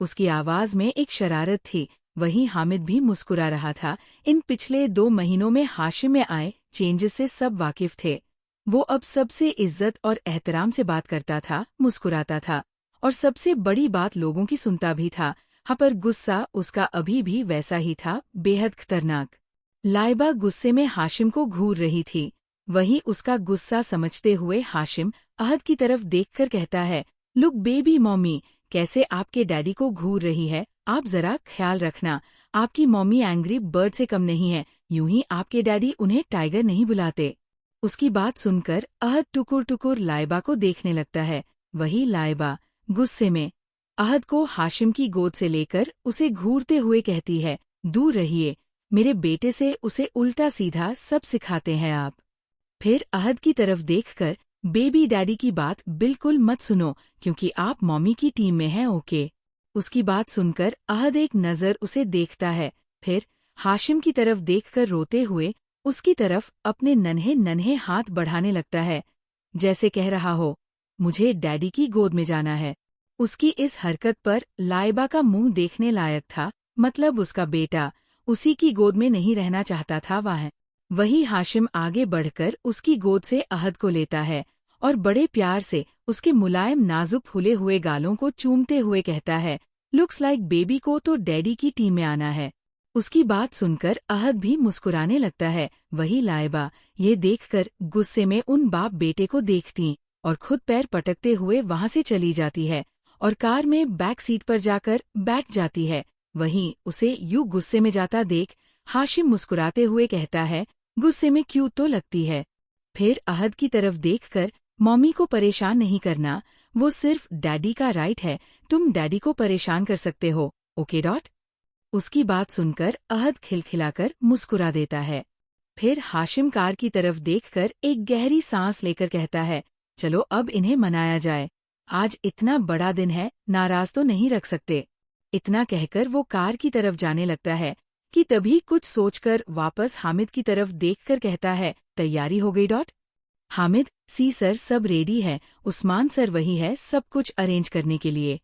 उसकी आवाज में एक शरारत थी। वहीं हामिद भी मुस्कुरा रहा था। इन पिछले 2 महीनों में हाशिम में आए चेंजेस से सब वाकिफ थे। वो अब सबसे इज्जत और एहतराम से बात करता था, मुस्कुराता था और सबसे बड़ी बात लोगों की सुनता भी था। हाँ, पर गुस्सा उसका अभी भी वैसा ही था, बेहद खतरनाक। लाइबा गुस्से में हाशिम को घूर रही थी। वहीं उसका गुस्सा समझते हुए हाशिम अहद की तरफ देखकर कहता है, लुक बेबी मॉमी, कैसे आपके डैडी को घूर रही है। आप जरा ख्याल रखना, आपकी मॉमी एंग्री बर्ड से कम नहीं है। यूं ही आपके डैडी उन्हें टाइगर नहीं बुलाते। उसकी बात सुनकर अहद टुकुर टुकुर लाइबा को देखने लगता है। वही लाइबा गुस्से में अहद को हाशिम की गोद से लेकर उसे घूरते हुए कहती है, दूर रहिए, मेरे बेटे से उसे उल्टा सीधा सब सिखाते हैं आप। फिर अहद की तरफ देखकर, बेबी डैडी की बात बिल्कुल मत सुनो क्योंकि आप मॉमी की टीम में हैं, ओके। उसकी बात सुनकर अहद एक नज़र उसे देखता है, फिर हाशिम की तरफ देखकर रोते हुए उसकी तरफ अपने नन्हे नन्हे हाथ बढ़ाने लगता है, जैसे कह रहा हो, मुझे डैडी की गोद में जाना है। उसकी इस हरकत पर लाइबा का मुंह देखने लायक था, मतलब उसका बेटा उसी की गोद में नहीं रहना चाहता था वह। वही हाशिम आगे बढ़कर उसकी गोद से अहद को लेता है और बड़े प्यार से उसके मुलायम नाजुक फूले हुए गालों को चूमते हुए कहता है, लुक्स लाइक बेबी को तो डैडी की टीम में आना है। उसकी बात सुनकर अहद भी मुस्कुराने लगता है। वही लाइबा ये देखकर गुस्से में उन बाप बेटे को देखती और खुद पैर पटकते हुए वहां से चली जाती है और कार में बैक सीट पर जाकर बैठ जाती है। वहीं उसे यूं गुस्से में जाता देख हाशिम मुस्कुराते हुए कहता है, गुस्से में क्यों तो लगती है। फिर अहद की तरफ देखकर, मम्मी को परेशान नहीं करना, वो सिर्फ डैडी का राइट है, तुम डैडी को परेशान कर सकते हो, ओके डॉट। उसकी बात सुनकर अहद खिलखिलाकर मुस्कुरा देता है। फिर हाशिम कार की तरफ देखकर एक गहरी सांस लेकर कहता है, चलो अब इन्हें मनाया जाए, आज इतना बड़ा दिन है, नाराज तो नहीं रख सकते। इतना कहकर वो कार की तरफ जाने लगता है कि तभी कुछ सोचकर वापस हामिद की तरफ देखकर कहता है, तैयारी हो गई डॉट। हामिद, सी सर सब रेडी है, उस्मान सर वही है सब कुछ अरेंज करने के लिए।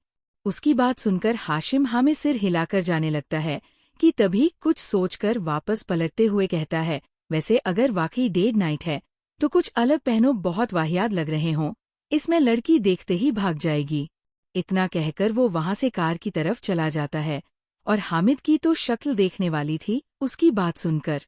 उसकी बात सुनकर हाशिम में सिर हिलाकर जाने लगता है कि तभी कुछ सोचकर वापस पलटते हुए कहता है, वैसे अगर वाकई डेट नाइट है तो कुछ अलग पहनो, बहुत वाहियात लग रहे हों, इसमें लड़की देखते ही भाग जाएगी। इतना कहकर वो वहां से कार की तरफ चला जाता है और हामिद की तो शक्ल देखने वाली थी उसकी बात सुनकर।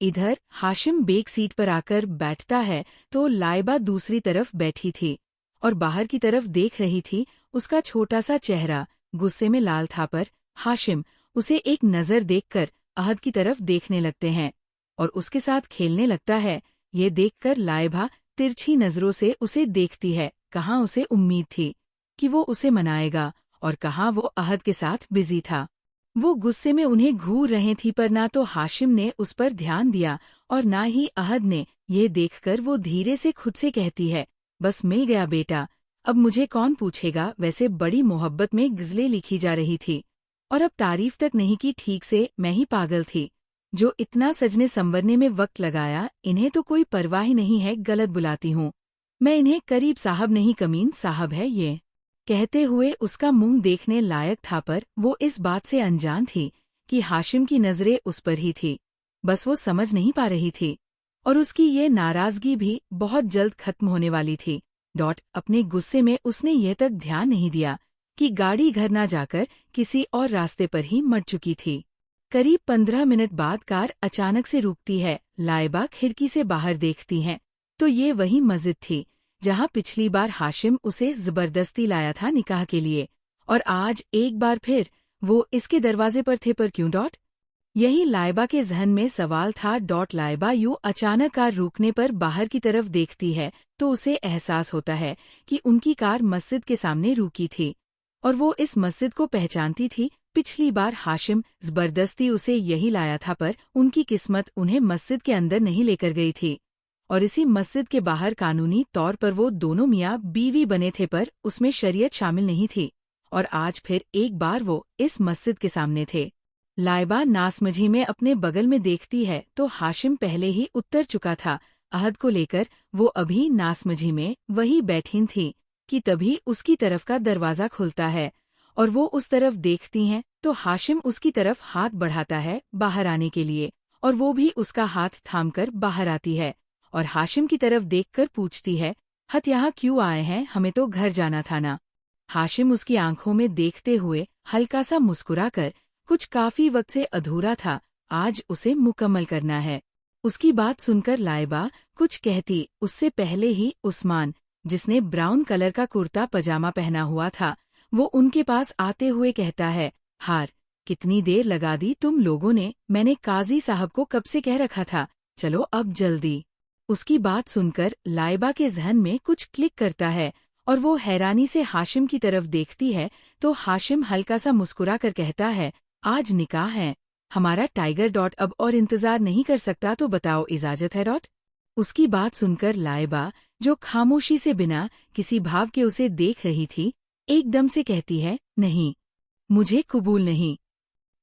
इधर हाशिम बैक सीट पर आकर बैठता है तो लाइबा दूसरी तरफ बैठी थी और बाहर की तरफ देख रही थी। उसका छोटा सा चेहरा गुस्से में लाल था, पर हाशिम उसे एक नज़र देखकर अहद की तरफ देखने लगते हैं और उसके साथ खेलने लगता है। ये देखकर लाइबा तिरछी नज़रों से उसे देखती है। कहाँ उसे उम्मीद थी कि वो उसे मनाएगा और कहाँ वो अहद के साथ बिजी था। वो गुस्से में उन्हें घूर रहे थी, पर ना तो हाशिम ने उस पर ध्यान दिया और ना ही अहद ने। ये देखकर वो धीरे से खुद से कहती है, बस मिल गया बेटा, अब मुझे कौन पूछेगा। वैसे बड़ी मोहब्बत में ग़ज़लें लिखी जा रही थी और अब तारीफ तक नहीं की ठीक से, मैं ही पागल थी जो इतना सजने संवरने में वक्त लगाया। इन्हें तो कोई परवाह ही नहीं है, गलत बुलाती हूँ मैं इन्हें, करीब साहब नहीं कमीन साहब है ये। कहते हुए उसका मुंह देखने लायक था, पर वो इस बात से अनजान थी कि हाशिम की नज़रें उस पर ही थी, बस वो समझ नहीं पा रही थी और उसकी ये नाराज़गी भी बहुत जल्द खत्म होने वाली थी। डॉट अपने गुस्से में उसने यह तक ध्यान नहीं दिया कि गाड़ी घर ना जाकर किसी और रास्ते पर ही मर चुकी थी। करीब 15 मिनट बाद कार अचानक से रुकती है। लाइबा खिड़की से बाहर देखती हैं तो ये वही मस्जिद थी जहां पिछली बार हाशिम उसे जबरदस्ती लाया था निकाह के लिए, और आज एक बार फिर वो इसके दरवाजे पर थे। पर क्यों डॉट? यही लाइबा के जहन में सवाल था। डॉट लाइबा यूं अचानक कार रुकने पर बाहर की तरफ देखती है तो उसे एहसास होता है कि उनकी कार मस्जिद के सामने रुकी थी और वो इस मस्जिद को पहचानती थी। पिछली बार हाशिम जबरदस्ती उसे यही लाया था, पर उनकी किस्मत उन्हें मस्जिद के अंदर नहीं लेकर गई थी और इसी मस्जिद के बाहर कानूनी तौर पर वो दोनों मियाँ बीवी बने थे, पर उसमें शरीयत शामिल नहीं थी और आज फिर एक बार वो इस मस्जिद के सामने थे। लाइबा नासमझी में अपने बगल में देखती है तो हाशिम पहले ही उतर चुका था। अहद को लेकर वो अभी नासमझी में वही बैठी थी कि तभी उसकी तरफ का दरवाज़ा खुलता है और वो उस तरफ देखती हैं तो हाशिम उसकी तरफ हाथ बढ़ाता है बाहर आने के लिए और वो भी उसका हाथ थामकर बाहर आती है और हाशिम की तरफ देखकर पूछती है, हत यहाँ क्यों आए हैं, हमें तो घर जाना था ना। हाशिम उसकी आंखों में देखते हुए हल्का सा मुस्कुराकर, कुछ काफी वक्त से अधूरा था, आज उसे मुकम्मल करना है। उसकी बात सुनकर लाइबा कुछ कहती उससे पहले ही उस्मान, जिसने ब्राउन कलर का कुर्ता पजामा पहना हुआ था, वो उनके पास आते हुए कहता है, हार कितनी देर लगा दी तुम लोगों ने, मैंने काजी साहब को कब से कह रखा था, चलो अब जल्दी। उसकी बात सुनकर लाइबा के जहन में कुछ क्लिक करता है और वो हैरानी से हाशिम की तरफ देखती है तो हाशिम हल्का सा मुस्कुरा कर कहता है, आज निकाह है हमारा टाइगर डॉट, अब और इंतजार नहीं कर सकता तो बताओ इजाजत है डॉट। उसकी बात सुनकर लाइबा, जो खामोशी से बिना किसी भाव के उसे देख रही थी, एकदम से कहती है, नहीं मुझे कबूल नहीं।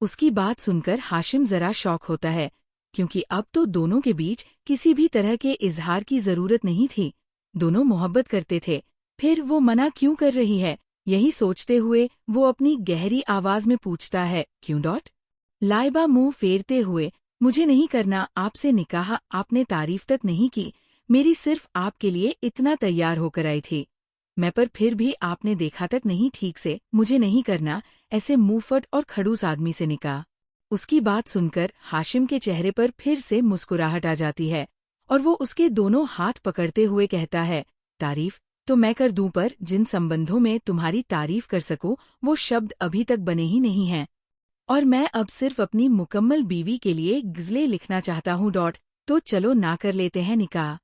उसकी बात सुनकर हाशिम जरा शॉक होता है क्योंकि अब तो दोनों के बीच किसी भी तरह के इजहार की जरूरत नहीं थी, दोनों मोहब्बत करते थे, फिर वो मना क्यों कर रही है। यही सोचते हुए वो अपनी गहरी आवाज में पूछता है, क्यों डॉट। लाइबा मुंह फेरते हुए, मुझे नहीं करना आपसे निकाह, आपने तारीफ तक नहीं की, मेरी सिर्फ आपके लिए इतना तैयार होकर आई थी मैं, पर फिर भी आपने देखा तक नहीं ठीक से, मुझे नहीं करना ऐसे मुंहफट और खड़ूस आदमी से निकाह। उसकी बात सुनकर हाशिम के चेहरे पर फिर से मुस्कुराहट आ जाती है और वो उसके दोनों हाथ पकड़ते हुए कहता है, तारीफ तो मैं कर दूं, पर जिन संबंधों में तुम्हारी तारीफ कर सकूं वो शब्द अभी तक बने ही नहीं हैं। और मैं अब सिर्फ अपनी मुकम्मल बीवी के लिए ग़ज़लें लिखना चाहता हूँ। तो चलो ना कर लेते हैं निकाह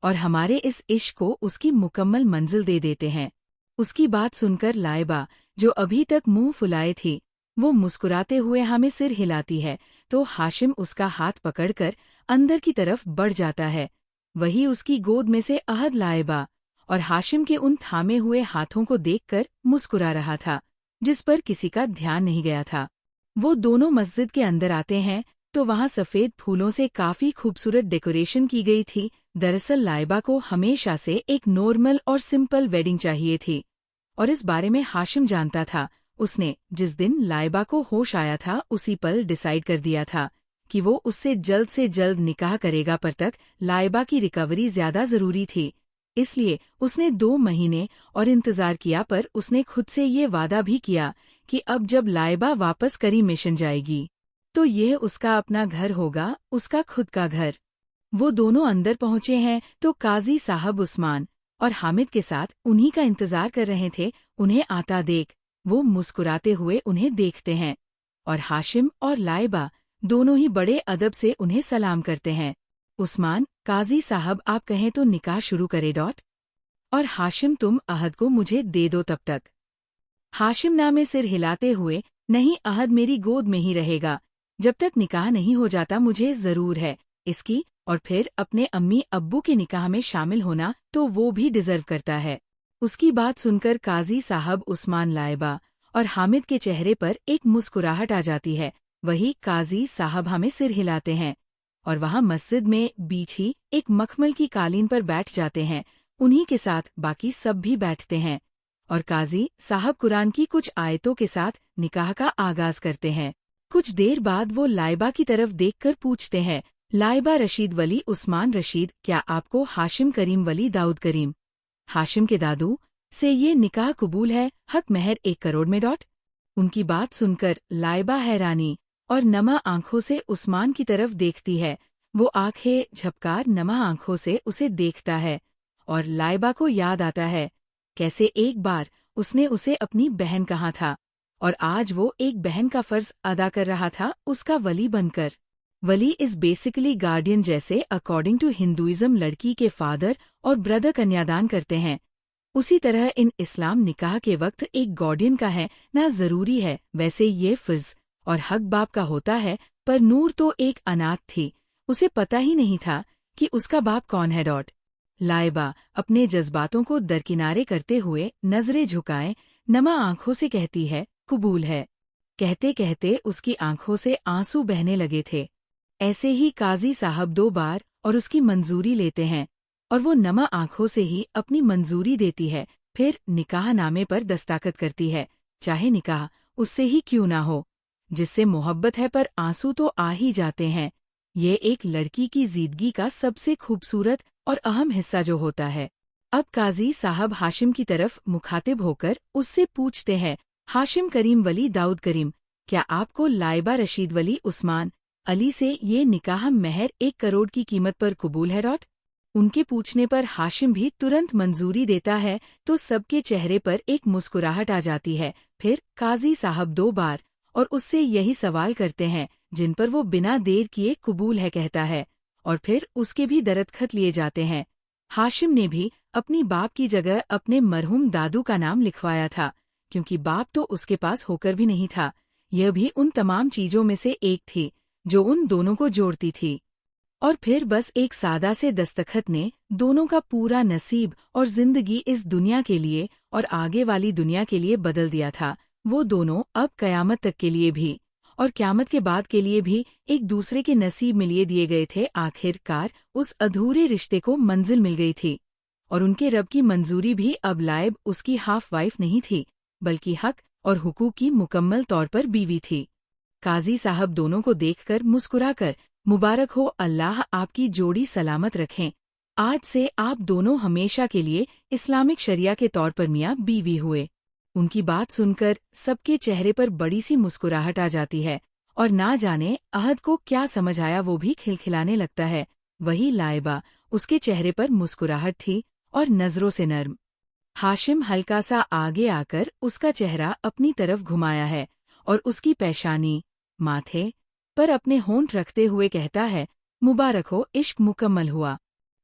और हमारे इस इश्क को उसकी मुकम्मल मंजिल दे देते हैं। उसकी बात सुनकर लाइबा, जो अभी तक मुंह फुलाए थी, वो मुस्कुराते हुए हमें सिर हिलाती है तो हाशिम उसका हाथ पकड़कर अंदर की तरफ बढ़ जाता है। वही उसकी गोद में से अहद लाइबा और हाशिम के उन थामे हुए हाथों को देखकर मुस्कुरा रहा था, जिस पर किसी का ध्यान नहीं गया था। वो दोनों मस्जिद के अंदर आते हैं तो वहाँ सफ़ेद फूलों से काफ़ी खूबसूरत डेकोरेशन की गई थी। दरअसल लाइबा को हमेशा से एक नॉर्मल और सिंपल वेडिंग चाहिए थी और इस बारे में हाशिम जानता था। उसने जिस दिन लाइबा को होश आया था उसी पल डिसाइड कर दिया था कि वो उससे जल्द निकाह करेगा, पर तक लाइबा की रिकवरी ज़्यादा ज़रूरी थी। इसलिए उसने 2 महीने और इंतज़ार किया, पर उसने खुद से ये वादा भी किया कि अब जब लाइबा वापस करी मिशन जाएगी तो यह उसका अपना घर होगा, उसका खुद का घर। वो दोनों अंदर पहुंचे हैं तो काजी साहब उस्मान और हामिद के साथ उन्हीं का इंतजार कर रहे थे। उन्हें आता देख वो मुस्कुराते हुए उन्हें देखते हैं और हाशिम और लाइबा दोनों ही बड़े अदब से उन्हें सलाम करते हैं। उस्मान, काजी साहब आप कहें तो निकाह शुरू करे। और हाशिम, तुम अहद को मुझे दे दो तब तक। हाशिम नामे सिर हिलाते हुए, नहीं, अहद मेरी गोद में ही रहेगा जब तक निकाह नहीं हो जाता। मुझे ज़रूर है इसकी, और फिर अपने अम्मी अब्बू के निकाह में शामिल होना तो वो भी डिजर्व करता है। उसकी बात सुनकर काजी साहब उस्मान, लाइबा और हामिद के चेहरे पर एक मुस्कुराहट आ जाती है। वही काजी साहब हमें सिर हिलाते हैं और वहाँ मस्जिद में बीच ही एक मखमल की कालीन पर बैठ जाते हैं। उन्हीं के साथ बाकी सब भी बैठते हैं और काजी साहब कुरान की कुछ आयतों के साथ निकाह का आगाज करते हैं। कुछ देर बाद वो लाइबा की तरफ देखकर पूछते हैं, लाइबा रशीद वली उस्मान रशीद, क्या आपको हाशिम करीम वली दाऊद करीम हाशिम के दादू से ये निकाह कबूल है? हक महर 1 करोड़ में। उनकी बात सुनकर लाइबा हैरानी और नमा आंखों से उस्मान की तरफ देखती है। वो आंखें झपकार नमा आंखों से उसे देखता है और लाइबा को याद आता है कैसे एक बार उसने उसे अपनी बहन कहा था और आज वो एक बहन का फर्ज अदा कर रहा था उसका वली बनकर। वली इज बेसिकली गार्डियन, जैसे अकॉर्डिंग टू हिंदुइज्म लड़की के फादर और ब्रदर कन्यादान करते हैं, उसी तरह इन इस्लाम निकाह के वक्त एक गार्डियन का है ना ज़रूरी है। वैसे ये फर्ज और हक बाप का होता है, पर नूर तो एक अनाथ थी, उसे पता ही नहीं था कि उसका बाप कौन है। लाइबा अपने जज्बातों को दरकिनारे करते हुए नजरें झुकाए नमा आंखों से कहती है, कबूल है। कहते कहते उसकी आंखों से आंसू बहने लगे थे। ऐसे ही काजी साहब 2 बार और उसकी मंजूरी लेते हैं और वो नमा आंखों से ही अपनी मंजूरी देती है। फिर निकाह नामे पर दस्तखत करती है, चाहे निकाह उससे ही क्यों ना हो जिससे मोहब्बत है, पर आंसू तो आ ही जाते हैं। ये एक लड़की की जिंदगी का सबसे खूबसूरत और अहम हिस्सा जो होता है। अब काजी साहब हाशिम की तरफ मुखातिब होकर उससे पूछते हैं, हाशिम करीम वली दाऊद करीम, क्या आपको लाइबा रशीद वली उस्मान अली से ये निकाह महर 1 करोड़ की कीमत पर कबूल है? उनके पूछने पर हाशिम भी तुरंत मंजूरी देता है तो सबके चेहरे पर एक मुस्कुराहट आ जाती है। फिर काजी साहब 2 बार और उससे यही सवाल करते हैं जिन पर वो बिना देर किए कबूल है कहता है और फिर उसके भी दस्तखत लिए जाते हैं। हाशिम ने भी अपनी बाप की जगह अपने मरहूम दादू का नाम लिखवाया था, क्योंकि बाप तो उसके पास होकर भी नहीं था। यह भी उन तमाम चीजों में से एक थी जो उन दोनों को जोड़ती थी। और फिर बस एक सादा से दस्तखत ने दोनों का पूरा नसीब और जिंदगी इस दुनिया के लिए और आगे वाली दुनिया के लिए बदल दिया था। वो दोनों अब कयामत तक के लिए भी और क़यामत के बाद के लिए भी एक दूसरे के नसीब में लिए दिए गए थे। आखिरकार उस अधूरे रिश्ते को मंजिल मिल गई थी और उनके रब की मंजूरी भी अब लाइब उसकी हाफ वाइफ नहीं थी, बल्कि हक और हुकूक की मुकम्मल तौर पर बीवी थी। काजी साहब दोनों को देखकर मुस्कुराकर, मुबारक हो, अल्लाह आपकी जोड़ी सलामत रखें। आज से आप दोनों हमेशा के लिए इस्लामिक शरिया के तौर पर मियाँ बीवी हुए। उनकी बात सुनकर सबके चेहरे पर बड़ी सी मुस्कुराहट आ जाती है और ना जाने अहद को क्या समझ आया, वो भी खिलखिलाने लगता है। वही लाइबा, उसके चेहरे पर मुस्कुराहट थी और नजरों से नर्म। हाशिम हल्का सा आगे आकर उसका चेहरा अपनी तरफ घुमाया है और उसकी पेशानी, माथे पर अपने होंठ रखते हुए कहता है, मुबारक हो, इश्क मुकम्मल हुआ।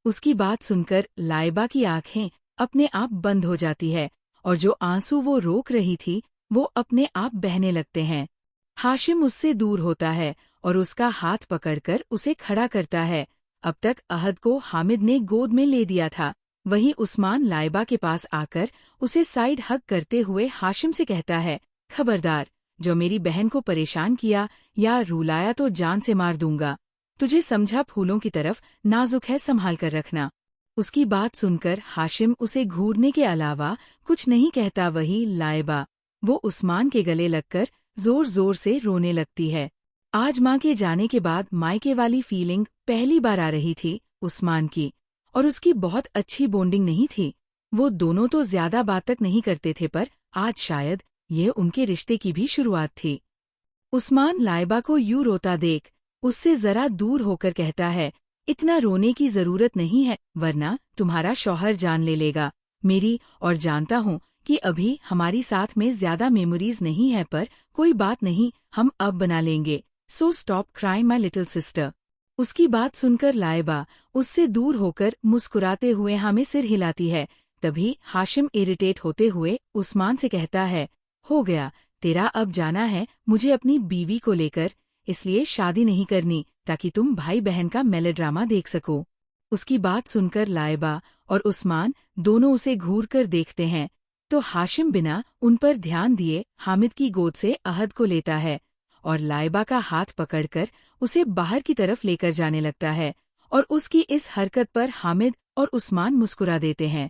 उसकी बात सुनकर लाइबा की आंखें अपने आप बंद हो जाती है और जो आंसू वो रोक रही थी वो अपने आप बहने लगते हैं। हाशिम उससे दूर होता है और उसका हाथ पकड़कर उसे खड़ा करता है। अब तक अहद को हामिद ने गोद में ले दिया था। वहीं उस्मान लाइबा के पास आकर उसे साइड हग करते हुए हाशिम से कहता है, खबरदार, जो मेरी बहन को परेशान किया या रुलाया तो जान से मार दूंगा। तुझे समझा, फूलों की तरफ नाजुक है, संभाल कर रखना। उसकी बात सुनकर हाशिम उसे घूरने के अलावा कुछ नहीं कहता। वही लाइबा, वो उस्मान के गले लगकर जोर जोर से रोने लगती है। आज माँ के जाने के बाद मायके वाली फीलिंग पहली बार आ रही थी उस्मान की, और उसकी बहुत अच्छी बॉन्डिंग नहीं थी। वो दोनों तो ज्यादा बात तक नहीं करते थे, पर आज शायद ये उनके रिश्ते की भी शुरुआत थी। उस्मान लाइबा को यूं रोता देख उससे जरा दूर होकर कहता है, इतना रोने की जरूरत नहीं है, वरना तुम्हारा शौहर जान ले लेगा मेरी, और जानता हूँ कि अभी हमारी साथ में ज्यादा मेमोरीज नहीं है, पर कोई बात नहीं, हम अब बना लेंगे। सो stop crying my little sister. उसकी बात सुनकर लाइबा उससे दूर होकर मुस्कुराते हुए हमें सिर हिलाती है। तभी हाशिम इरिटेट होते हुए उस्मान से कहता है, हो गया, तेरा अब जाना है मुझे अपनी बीवी को लेकर, इसलिए शादी नहीं करनी ताकि तुम भाई बहन का मेलोड्रामा देख सको। उसकी बात सुनकर लाइबा और उस्मान दोनों उसे घूर कर देखते हैं, तो हाशिम बिना उन पर ध्यान दिए हामिद की गोद से अहद को लेता है और लाइबा का हाथ पकड़कर उसे बाहर की तरफ लेकर जाने लगता है, और उसकी इस हरकत पर हामिद और उस्मान मुस्कुरा देते हैं।